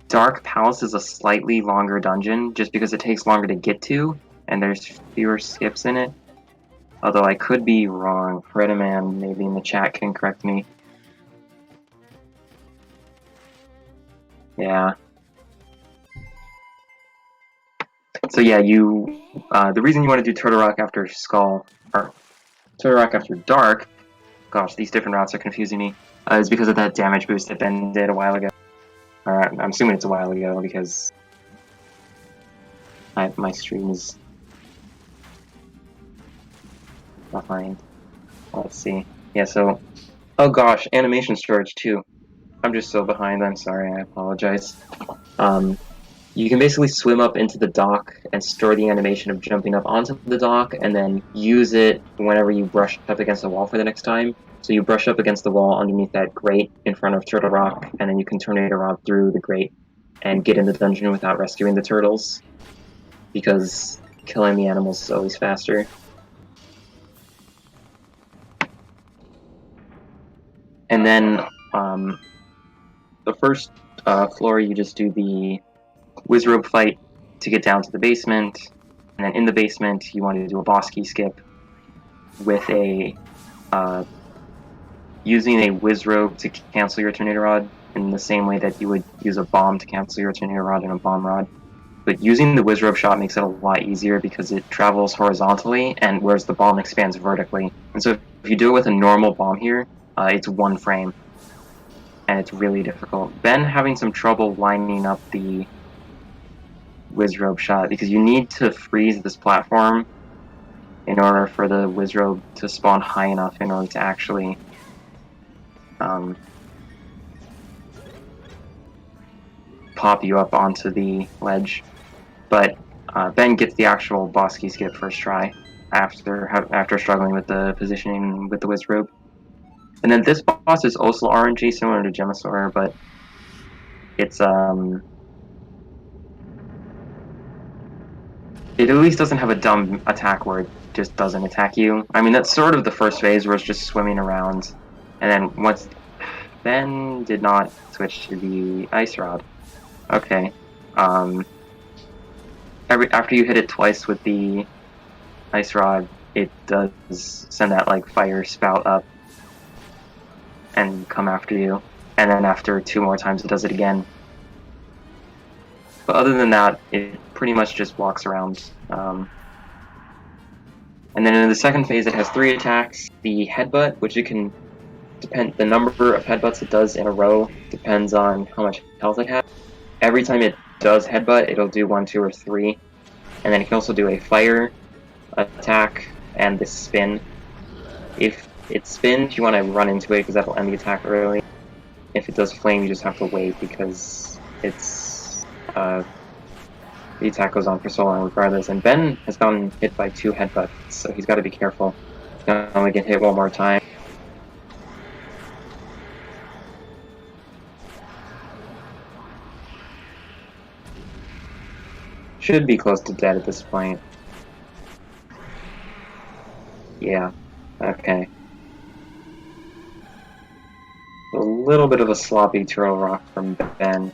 Dark Palace is a slightly longer dungeon, just because it takes longer to get to, and there's fewer skips in it. Although I could be wrong. Fredaman maybe in the chat can correct me. Yeah. So yeah, the reason you want to do Turtle Rock after Skull, or Turtle Rock after Dark, gosh, these different routes are confusing me, is because of that damage boost that Ben did a while ago. Alright, I'm assuming it's a while ago because my stream is behind. Let's see. Yeah, so, oh gosh, animation storage too. I'm just so behind, I'm sorry, I apologize. You can basically swim up into the dock and store the animation of jumping up onto the dock, and then use it whenever you brush up against the wall for the next time. So you brush up against the wall underneath that grate in front of Turtle Rock, and then you can tornado around through the grate and get in the dungeon without rescuing the turtles, because killing the animals is always faster. And then the first floor, you just do the Wizrobe fight to get down to the basement, and then in the basement you want to do a boss key skip with a using a whiz robe to cancel your tornado rod in the same way that you would use a bomb to cancel your tornado rod and a bomb rod. But using the whiz robe shot makes it a lot easier because it travels horizontally, and whereas the bomb expands vertically. And so if you do it with a normal bomb here, it's one frame, and it's really difficult. Ben having some trouble lining up the whiz robe shot because you need to freeze this platform in order for the whiz robe to spawn high enough in order to actually pop you up onto the ledge. But Ben gets the actual boss key skip first try after struggling with the positioning with the whiz robe. And then this boss is also RNG, similar to Gemasaur, but it's it at least doesn't have a dumb attack where it just doesn't attack you. I mean, that's sort of the first phase where it's just swimming around, and then once Ben did not switch to the ice rod. Okay. After you hit it twice with the ice rod, it does send that like fire spout up and come after you. And then after 2 more times, it does it again. But other than that, it pretty much just walks around. And then in the second phase, it has 3 attacks. The headbutt, which it can the number of headbutts it does in a row depends on how much health it has. Every time it does headbutt, it'll do 1, 2, or 3. And then it can also do a fire attack and the spin. If it spins, you want to run into it because that'll end the attack early. If it does flame, you just have to wait because it's the attack goes on for so long regardless. And Ben has gotten hit by 2 headbutts, so he's got to be careful. He can only get hit 1 more time. Should be close to dead at this point. Yeah, okay. A little bit of a sloppy turtle rock from Ben.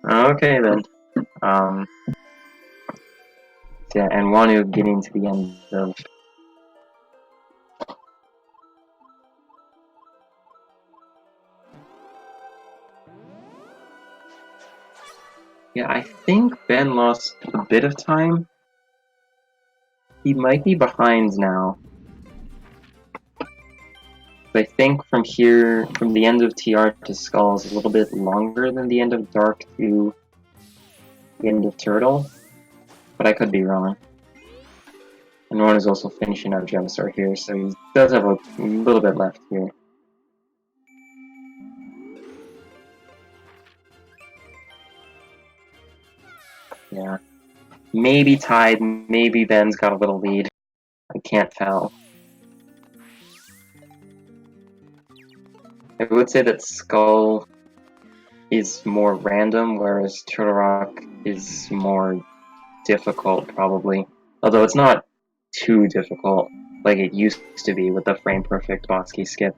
Okay then. Yeah, Anwonu getting to the end of. Yeah, I think Ben lost a bit of time. He might be behind now. I think from here, from the end of TR to Skull is a little bit longer than the end of Dark to the end of Turtle, but I could be wrong. And Ron is also finishing out Gemstar here, so he does have a little bit left here. Yeah. Maybe tied, maybe Ben's got a little lead. I can't tell. I would say that Skull is more random, whereas Turtle Rock is more difficult, probably. Although it's not too difficult, like it used to be with the frame perfect boss key skip.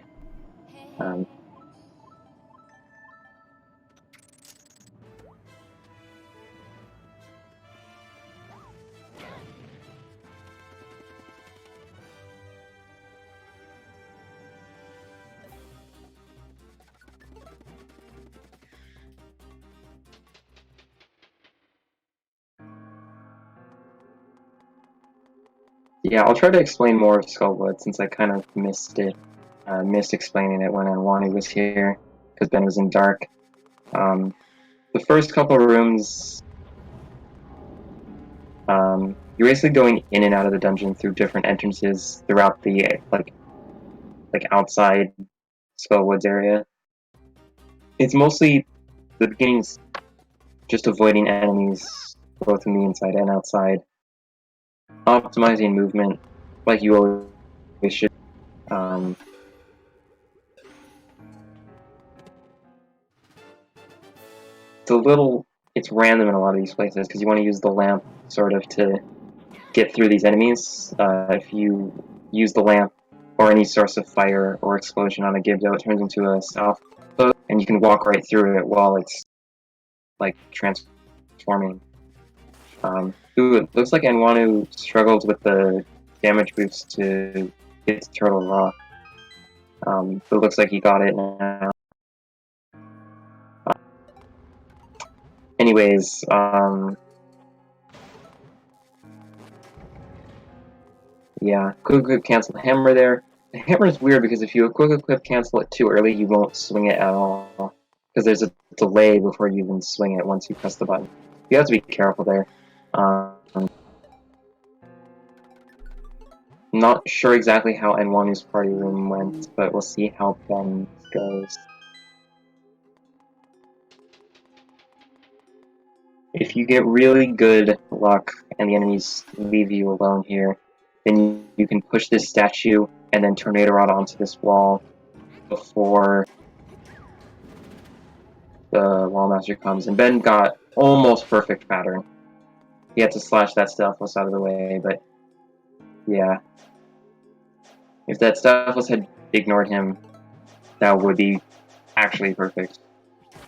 Yeah, I'll try to explain more of Skullwood since I kind of missed it. Missed explaining it when Anwonu was here, because Ben was in Dark. The first couple rooms, you're basically going in and out of the dungeon through different entrances throughout the like outside Skullwoods area. It's mostly the beginning's just avoiding enemies both in the inside and outside, optimizing movement like you always should. it's random in a lot of these places because you want to use the lamp sort of to get through these enemies. If you use the lamp or any source of fire or explosion on a Gibdo, it turns into a south boat, and you can walk right through it while it's like transforming. Ooh, it looks like Anwonu struggled with the damage boost to get to Turtle Rock. But it looks like he got it now. Anyways, yeah, quick equip cancel the hammer there. The hammer is weird because if you quick equip cancel it too early, you won't swing it at all. Because there's a delay before you even swing it once you press the button. You have to be careful there. Not sure exactly how Anwonu's party room went, but we'll see how Ben's goes. If you get really good luck and the enemies leave you alone here, then you can push this statue and then Tornado Rod onto this wall before the Wallmaster comes. And Ben got almost perfect pattern. He had to slash that Stealthless out of the way, but yeah. If that Stealthless had ignored him, that would be actually perfect.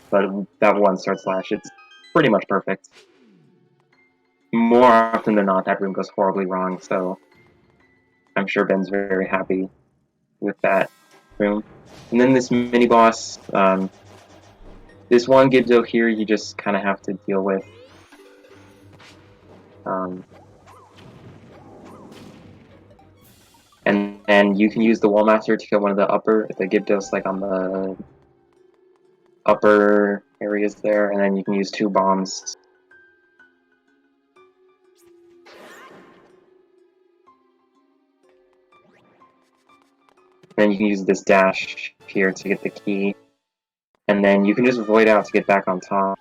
But that one sword slash, it's pretty much perfect. More often than not, that room goes horribly wrong, so I'm sure Ben's very happy with that room. And then this mini-boss, this one Gibdo here you just kind of have to deal with. And you can use the Wallmaster to kill one of the Gibdos like on the upper areas there, and then you can use 2 bombs. Then you can use this dash here to get the key. And then you can just void out to get back on top.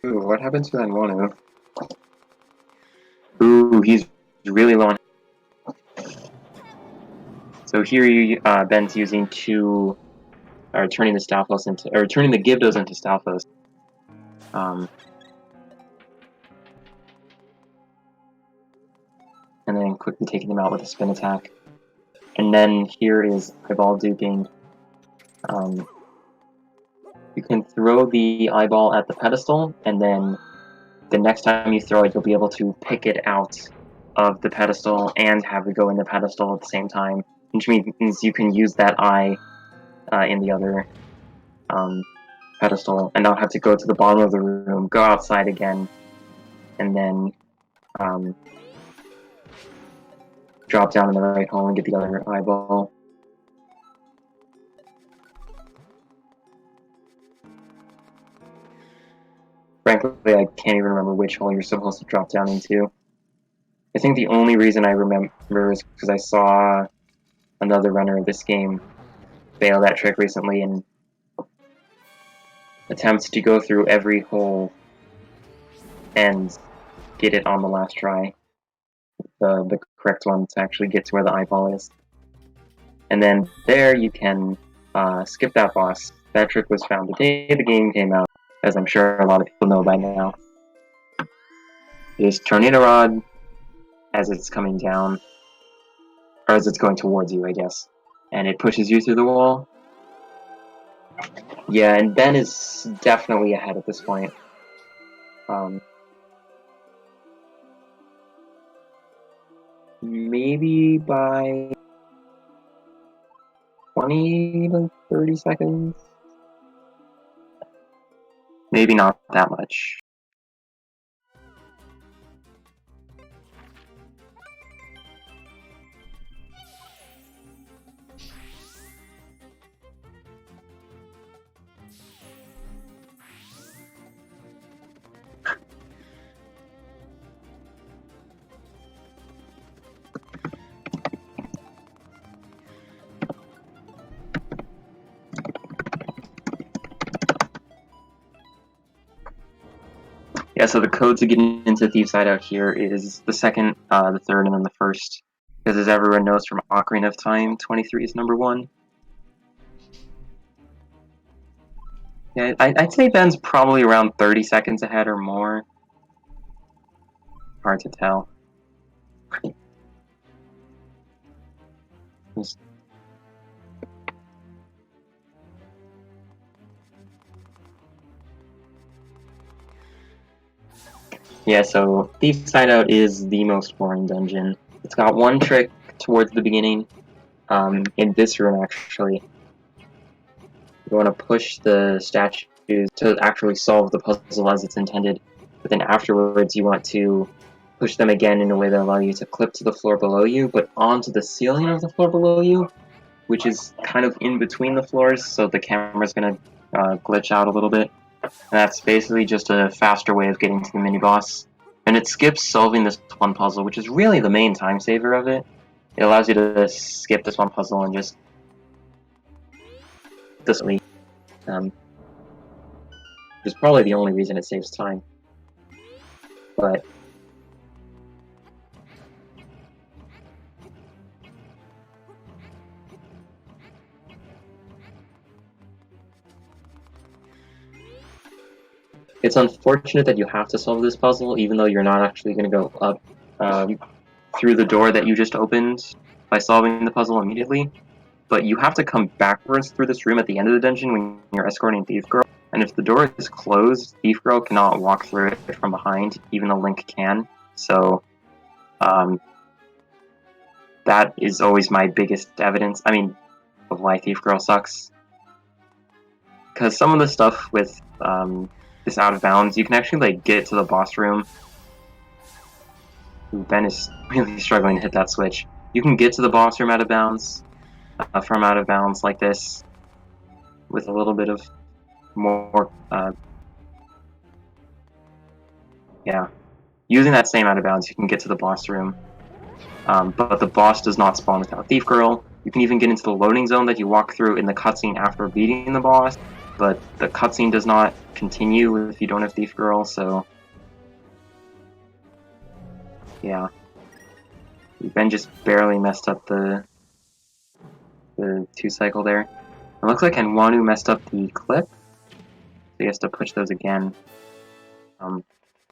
Ooh, what happens to Anwonu? Ooh, he's really low on. So here Ben's using turning the Stalfos turning the Gibdos into Stalfos. And then quickly taking them out with a spin attack. And then here is eyeball duping. You can throw the eyeball at the pedestal, and then the next time you throw it, you'll be able to pick it out of the pedestal and have it go in the pedestal at the same time, which means you can use that eye in the other pedestal and not have to go to the bottom of the room, go outside again, and then drop down in the right hole and get the other eyeball. Frankly, I can't even remember which hole you're supposed to drop down into. I think the only reason I remember is because I saw another runner of this game fail that trick recently and attempt to go through every hole and get it on the last try. The correct one to actually get to where the eyeball is. And then there you can skip that boss. That trick was found the day the game came out, as I'm sure a lot of people know by now. Just Tornado Rod as it's coming down, or as it's going towards you, I guess. And it pushes you through the wall. Yeah, and Ben is definitely ahead at this point. Maybe by 20 to 30 seconds? Maybe not that much. Yeah, so the code to get into Thieves Hideout here is the second, the third, and then the first. Because as everyone knows from Ocarina of Time, 23 is number 1. Yeah, I'd say Ben's probably around 30 seconds ahead or more. Hard to tell. Yeah, so Thief's Hideout is the most boring dungeon. It's got one trick towards the beginning, in this room actually. You want to push the statues to actually solve the puzzle as it's intended, but then afterwards you want to push them again in a way that allows you to clip to the floor below you, but onto the ceiling of the floor below you, which is kind of in between the floors, so the camera's going to glitch out a little bit. And that's basically just a faster way of getting to the mini-boss. And it skips solving this one puzzle, which is really the main time saver of it. It allows you to skip this one puzzle and just this week. Which is probably the only reason it saves time. But it's unfortunate that you have to solve this puzzle, even though you're not actually going to go up through the door that you just opened by solving the puzzle immediately. But you have to come backwards through this room at the end of the dungeon when you're escorting Thief Girl. And if the door is closed, Thief Girl cannot walk through it from behind, even though Link can. So, that is always my biggest evidence, of why Thief Girl sucks. Because some of the stuff with this out of bounds, you can actually get to the boss room. Ben is really struggling to hit that switch. You can get to the boss room out of bounds, from out of bounds like this, with a little bit of more, yeah. Using that same out of bounds, you can get to the boss room. But the boss does not spawn without Thief Girl. You can even get into the loading zone that you walk through in the cutscene after beating the boss, but the cutscene does not continue if you don't have Thief Girl, so... yeah. Ben just barely messed up the 2-cycle there. It looks like Anwonu messed up the clip, so he has to push those again.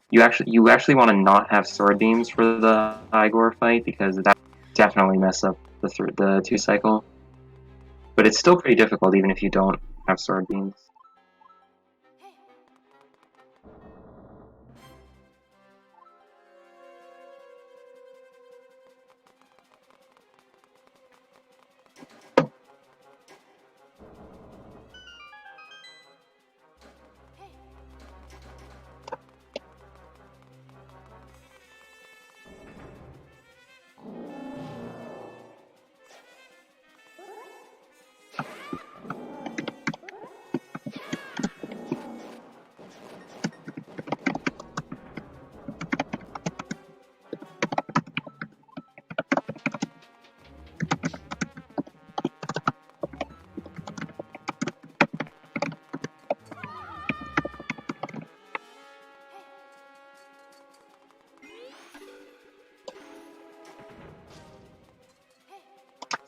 You actually want to not have sword beams for the Igor fight, because that definitely mess up the 2-cycle. But it's still pretty difficult even if you don't have sword beams.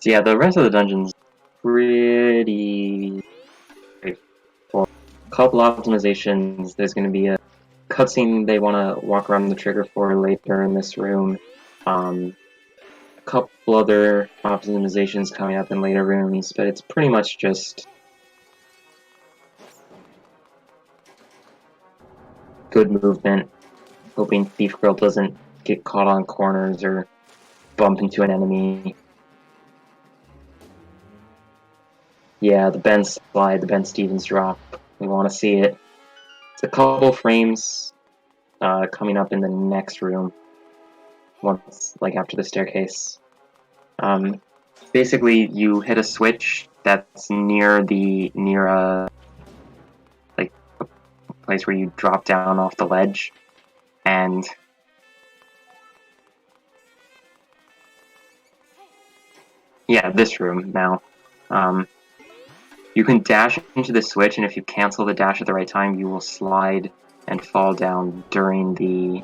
So yeah, the rest of the dungeon's pretty straightforward. A couple optimizations. There's going to be a cutscene they want to walk around the trigger for later in this room. A couple other optimizations coming up in later rooms, but it's pretty much just good movement, hoping Thief Girl doesn't get caught on corners or bump into an enemy. Yeah, the Ben slide, the Ben Stevens drop. We want to see it. It's a couple frames coming up in the next room, once, after the staircase. Basically, you hit a switch that's near a place where you drop down off the ledge, and yeah, this room now. You can dash into the switch, and if you cancel the dash at the right time, you will slide and fall down during the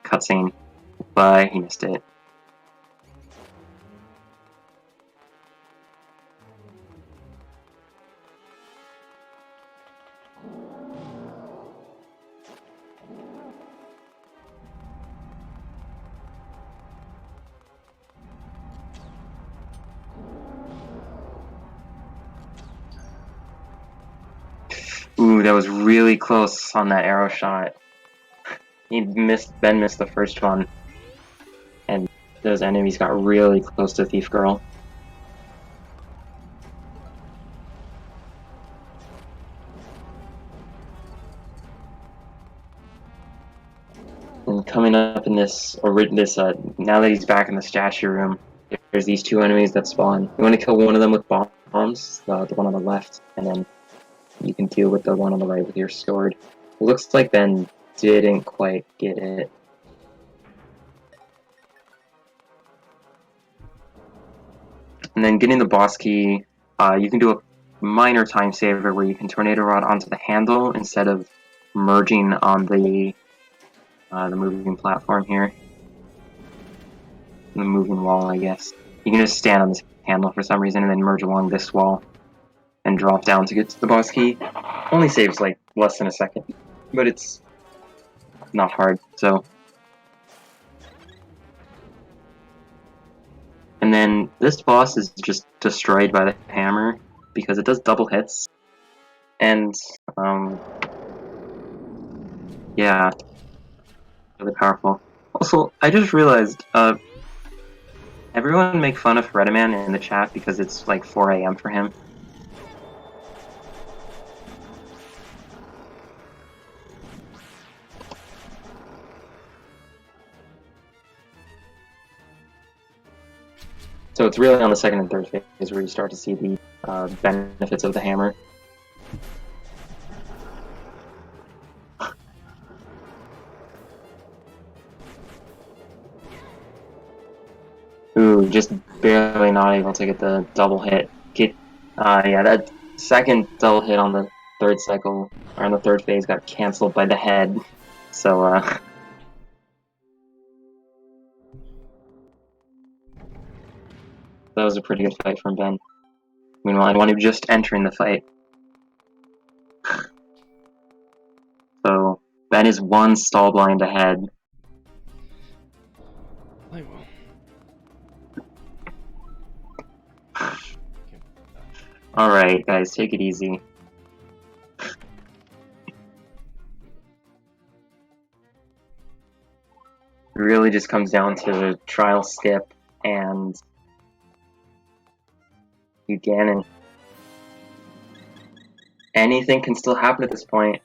cutscene, but he missed it. Ooh, that was really close on that arrow shot. Ben missed the first one, and those enemies got really close to Thief Girl. And coming up in this, now that he's back in the statue room, there's these two enemies that spawn. You want to kill one of them with bombs, the one on the left, and then you can deal with the one on the right with your sword. It looks like Ben didn't quite get it. And then getting the boss key, you can do a minor time saver where you can Tornado Rod onto the handle instead of merging on the moving platform here. The moving wall, I guess. You can just stand on this handle for some reason and then merge along this wall and drop down to get to the boss key. Only saves like less than a second, but it's not hard, so. And then this boss is just destroyed by the hammer because it does double hits. And, yeah, really powerful. Also, I just realized, everyone make fun of Redaman in the chat because it's like 4 AM for him. So it's really on the second and third phase where you start to see the benefits of the hammer. Ooh, just barely not able to get the double hit. Yeah, that second double hit on the third cycle, or on the third phase, got cancelled by the head. So, that was a pretty good fight from Ben. Meanwhile, Anwonu just entering the fight. So, Ben is one stall blind ahead. I will. Alright, guys, take it easy. It really just comes down to the trial skip and Buchanan. Anything can still happen at this point.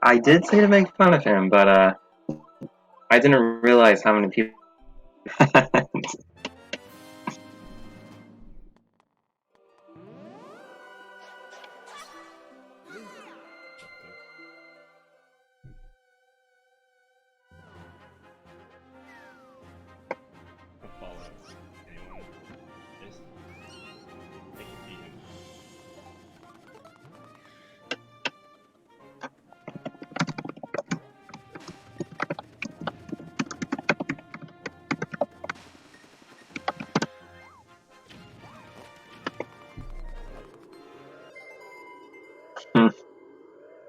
I did say to make fun of him, but I didn't realize how many people.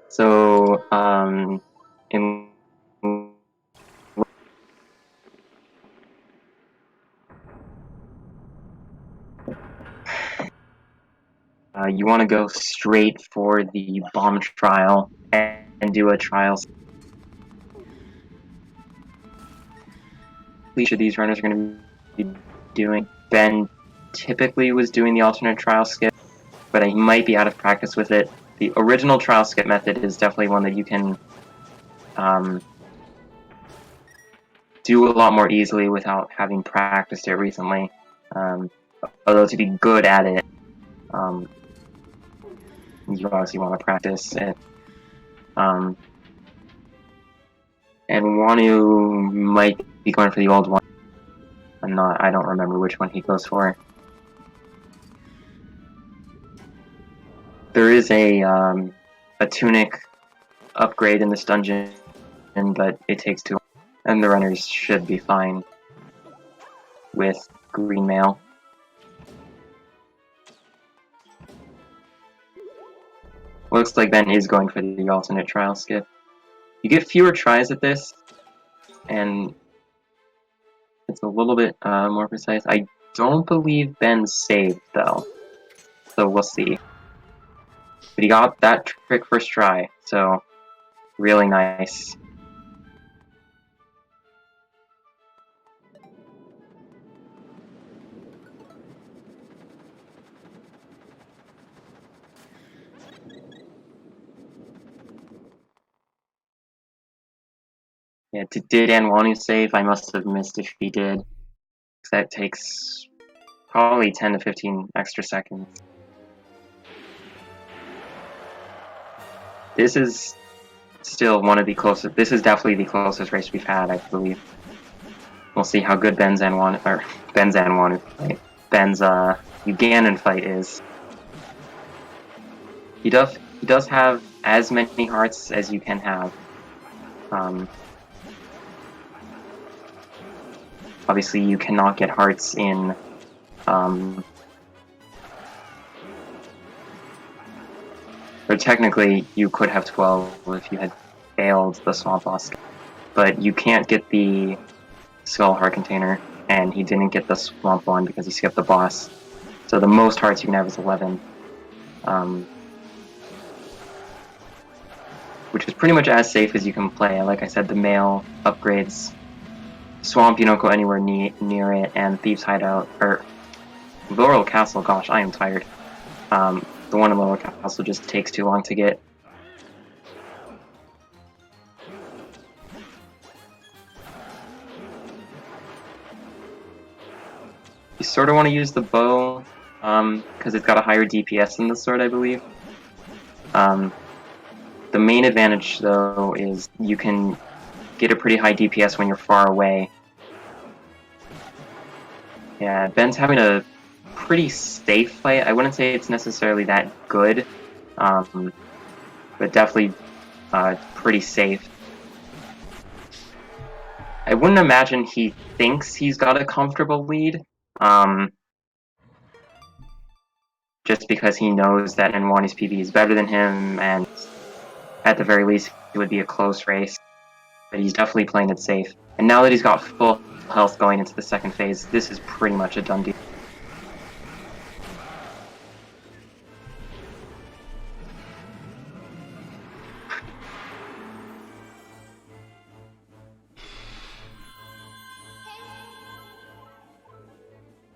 So, in you want to go straight for the bomb trial and do a trial. Each of these runners are going to be doing. Ben typically was doing the alternate trial skip, but he might be out of practice with it. The original trial skip method is definitely one that you can do a lot more easily without having practiced it recently. Although to be good at it, you obviously want to practice it. And Wanu might be going for the old one. I don't remember which one he goes for. There is a tunic upgrade in this dungeon, but it takes too long. And the runners should be fine with green mail. Looks like Ben is going for the alternate trial skip. You get fewer tries at this, and it's a little bit more precise. I don't believe Ben's saved, though, so we'll see. But he got that trick first try, so really nice. Yeah, did Anwonu save? I must have missed if he did, because that takes probably 10 to 15 extra seconds. This is still one of the closest. This is definitely the closest race we've had, I believe. We'll see how good Ben's Anwonu fight. Ben's Ugandan fight is. He does have as many hearts as you can have. Obviously, you cannot get hearts in or technically, you could have 12 if you had failed the Swamp Boss, but you can't get the Skull Heart Container, and he didn't get the Swamp one because he skipped the boss. So the most hearts you can have is 11. Which is pretty much as safe as you can play. Like I said, the male upgrades Swamp, you don't go anywhere near it, and Thieves Hideout, or Laurel Castle, gosh, I am tired. The one in Laurel Castle just takes too long to get. You sort of want to use the bow, because it's got a higher DPS than the sword, I believe. The main advantage, though, is you can get a pretty high DPS when you're far away. Yeah, Ben's having a pretty safe fight. I wouldn't say it's necessarily that good, but definitely pretty safe. I wouldn't imagine he thinks he's got a comfortable lead, just because he knows that Anwonu's PB is better than him, and at the very least, it would be a close race. But he's definitely playing it safe. And now that he's got full health going into the second phase, this is pretty much a done deal.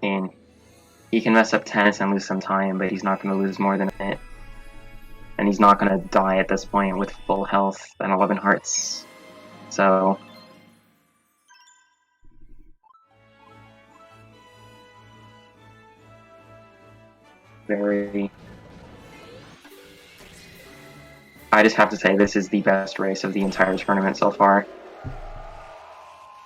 And he can mess up tennis and lose some time, but he's not going to lose more than a minute. And he's not going to die at this point with full health and 11 hearts. So I just have to say this is the best race of the entire tournament so far.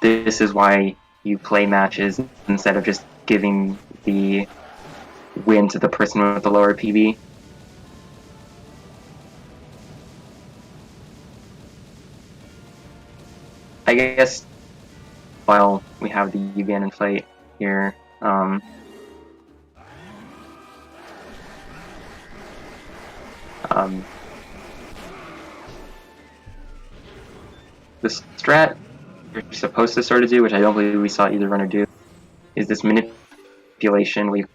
This is why you play matches instead of just giving the win to the person with the lower PB. I guess while we have the Ugandan fight here, the strat you're supposed to sort of do, which I don't believe we saw either runner do, is this manipulation where you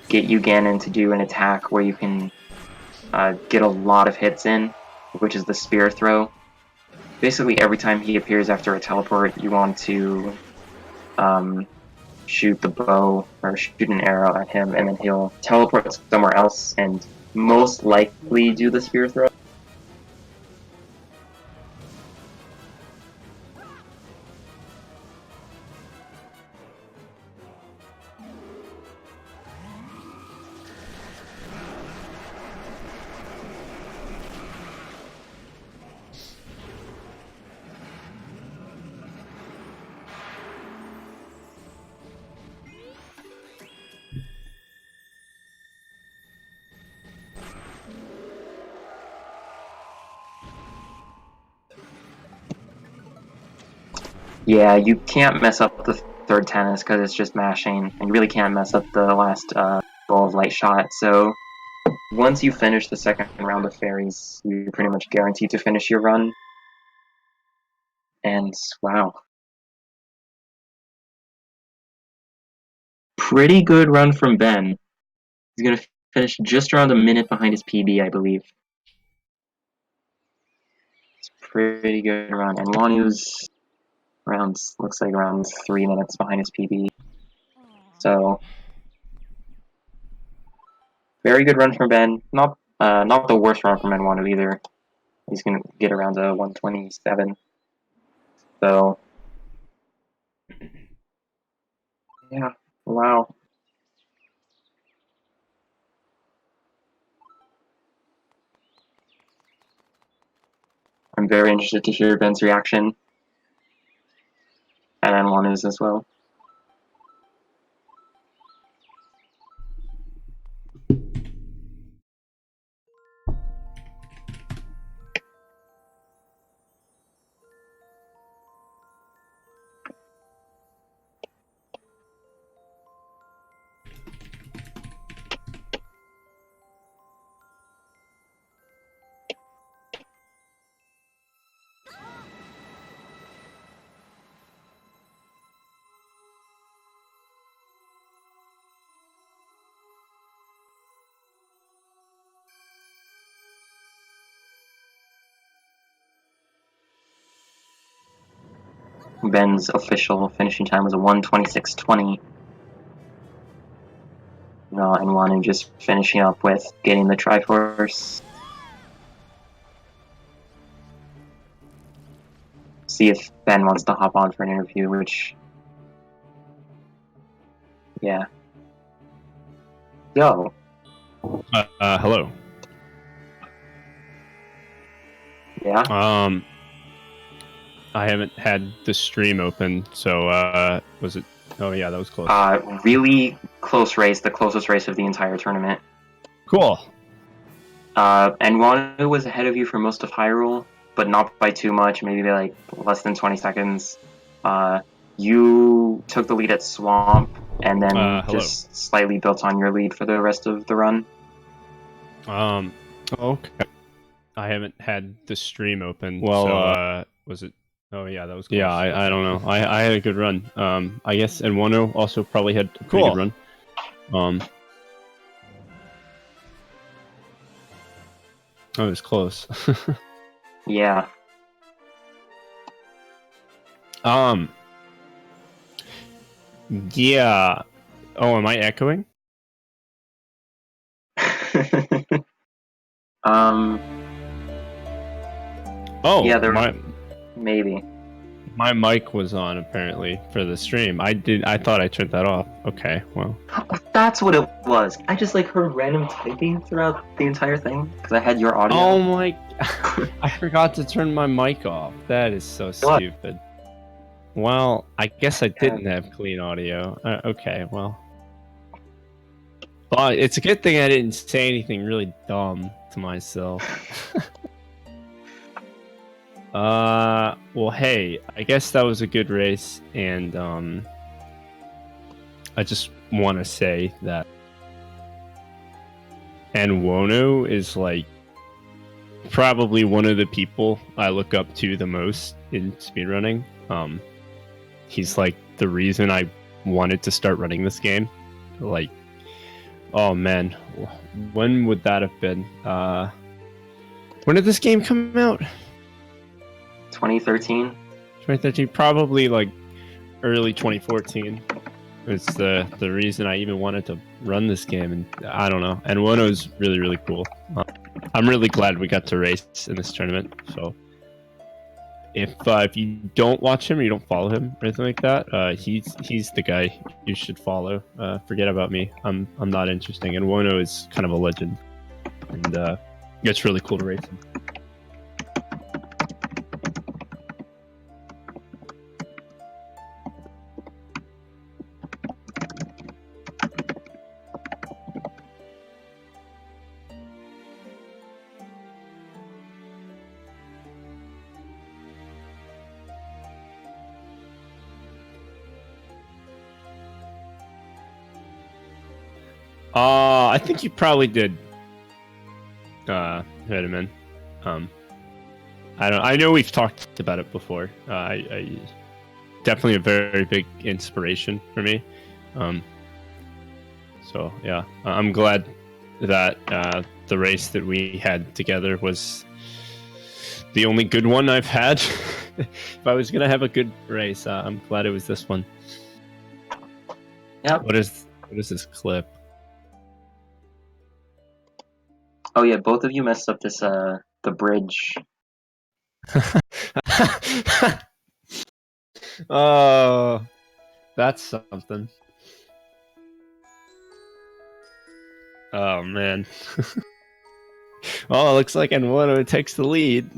get Ugandan to do an attack where you can get a lot of hits in, which is the spear throw. Basically, every time he appears after a teleport, you want to shoot the bow or shoot an arrow at him, and then he'll teleport somewhere else and most likely do the spear throw. Yeah, you can't mess up the third tennis because it's just mashing, and you really can't mess up the last bowl of light shot. So once you finish the second round of fairies, you're pretty much guaranteed to finish your run. And wow. Pretty good run from Ben. He's going to finish just around a minute behind his PB, I believe. It's pretty good run. And Anwonu's looks like around 3 minutes behind his PB. So, very good run from Ben. Not the worst run from Anwonu either. He's going to get around a 127. So, yeah, wow. I'm very interested to hear Ben's reaction, and Anwonu's as well. Ben's official finishing time was a 126.20. And Anwonu just finishing up with getting the Triforce. See if Ben wants to hop on for an interview, which... yeah. Yo. Hello. Yeah? I haven't had the stream open, so, was it... Oh, yeah, that was close. Really close race, the closest race of the entire tournament. Cool. Anwonu was ahead of you for most of Hyrule, but not by too much, maybe by like less than 20 seconds. You took the lead at Swamp, and then just slightly built on your lead for the rest of the run. Okay. I haven't had the stream open, well, so, was it... Oh, yeah, that was close. Yeah, I don't know. I had a good run. I guess Anwonu also probably had a pretty good run. Oh, it was close. Yeah. Yeah. Oh, am I echoing? Oh, yeah, maybe. My mic was on apparently for the stream. I thought I turned that off. Okay, well. That's what it was. I just like heard random typing throughout the entire thing because I had your audio. Oh my! I forgot to turn my mic off. That is so stupid. Well, I guess I didn't have clean audio. Okay, well. But it's a good thing I didn't say anything really dumb to myself. Well, hey, I guess that was a good race, and, I just want to say that Anwonu is, like, probably one of the people I look up to the most in speedrunning. He's, like, the reason I wanted to start running this game. Like, oh, man, when would that have been? When did this game come out? 2013? 2013, probably like early 2014. It's the reason I even wanted to run this game, and I don't know. And Anwonu's really, really cool. I'm really glad we got to race in this tournament. So if you don't watch him or you don't follow him or anything like that, he's the guy you should follow. Forget about me. I'm not interesting. And Anwonu is kind of a legend, and it's really cool to race him. I think you probably did hit him in. I know we've talked about it before. I definitely a very big inspiration for me. So yeah, I'm glad that the race that we had together was the only good one I've had. If I was gonna have a good race, I'm glad it was this one. Yep. What is this clip? Oh yeah, both of you messed up this the bridge. Oh, that's something. Oh man. Oh, it looks like Anwonu takes the lead,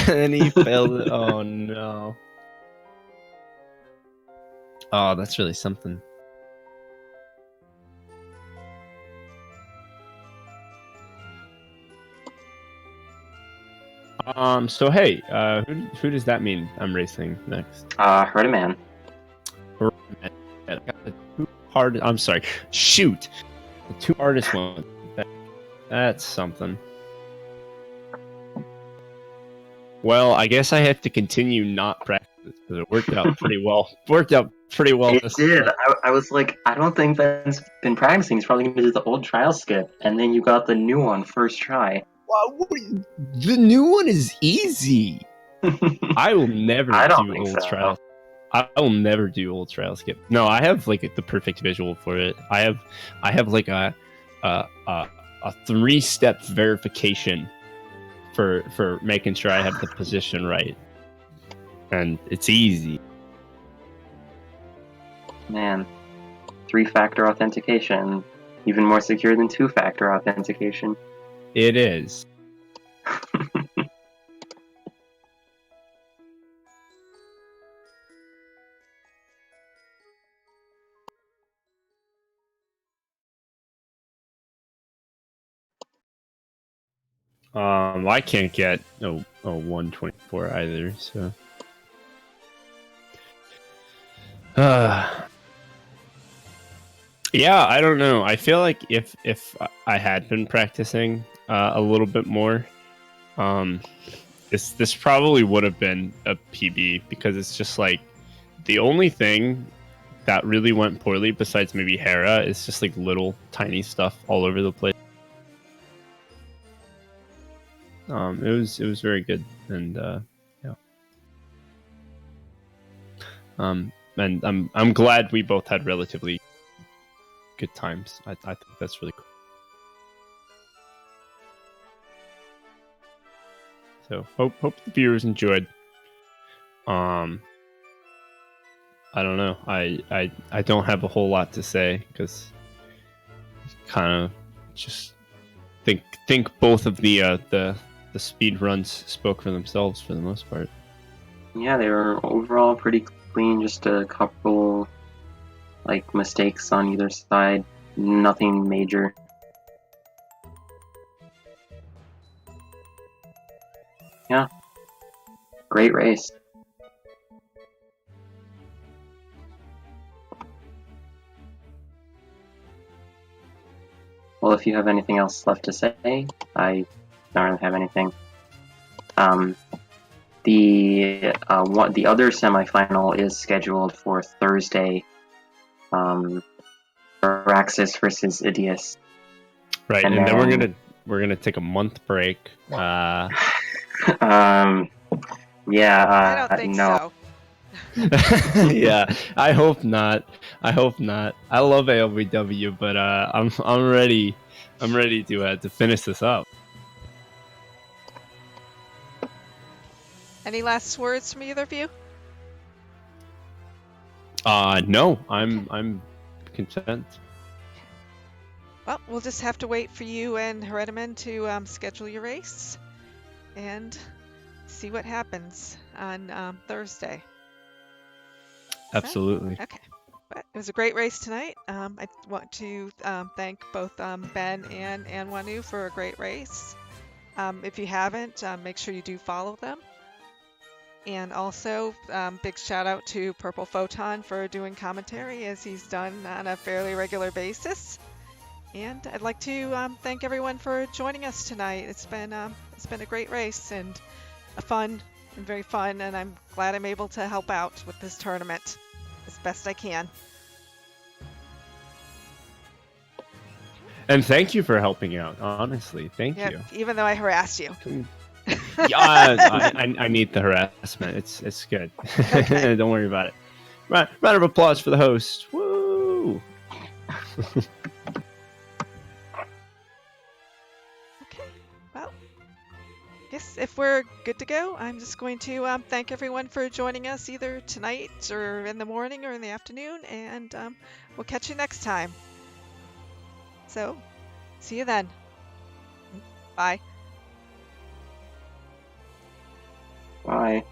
and he failed it. Oh no. Oh, that's really something. So hey, who does that mean I'm racing next? Heard a man. I'm sorry. Shoot, the two hardest ones. That's something. Well, I guess I have to continue not practice because it worked out pretty well. It did. I was like, I don't think Ben's been practicing. He's probably gonna do the old trial skip, and then you got the new one first try. The new one is easy. I will never do old trial. I will never do old trial skip. No, I have like the perfect visual for it. I have like a 3-step verification for making sure I have the position right, and it's easy. Man, 3-factor authentication, even more secure than 2-factor authentication. It is. I can't get 124 either, so. Yeah, I don't know. I feel like if I had been practicing a little bit more, this probably would have been a PB, because it's just like the only thing that really went poorly besides maybe Hera is just like little tiny stuff all over the place. It was very good, and yeah. And I'm glad we both had relatively good times. I think that's really cool. So hope the viewers enjoyed. I don't know. I don't have a whole lot to say because kind of just think both of the speed runs spoke for themselves for the most part. Yeah, they were overall pretty clean. Just a couple like mistakes on either side. Nothing major. Yeah. Great race. Well, if you have anything else left to say, I don't really have anything. The other semifinal is scheduled for Thursday. Araxis versus Idius. Right, and then we're gonna take a month break. Yeah, I don't think no. so. Yeah, I hope not. I love ALBW, but I'm ready. I'm ready to finish this up. Any last words from either of you? No, I'm content. Well, we'll just have to wait for you and Herediman to schedule your race and see what happens on Thursday. Absolutely. Okay. But it was a great race tonight. I want to thank both Ben and Anwonu for a great race. If you haven't, make sure you do follow them. And also, big shout out to Purple Photon for doing commentary as he's done on a fairly regular basis. And I'd like to thank everyone for joining us tonight. It's been a great race, and fun and very fun, and I'm glad I'm able to help out with this tournament as best I can. And thank you for helping out. Honestly, thank Yeah, you. even though I harassed you. Yeah, I need the harassment. It's good. Okay. Don't worry about it. Round of applause for the host. Woo! Okay. Well, I guess if we're good to go, I'm just going to thank everyone for joining us either tonight or in the morning or in the afternoon, and we'll catch you next time. So, see you then. Bye. Bye.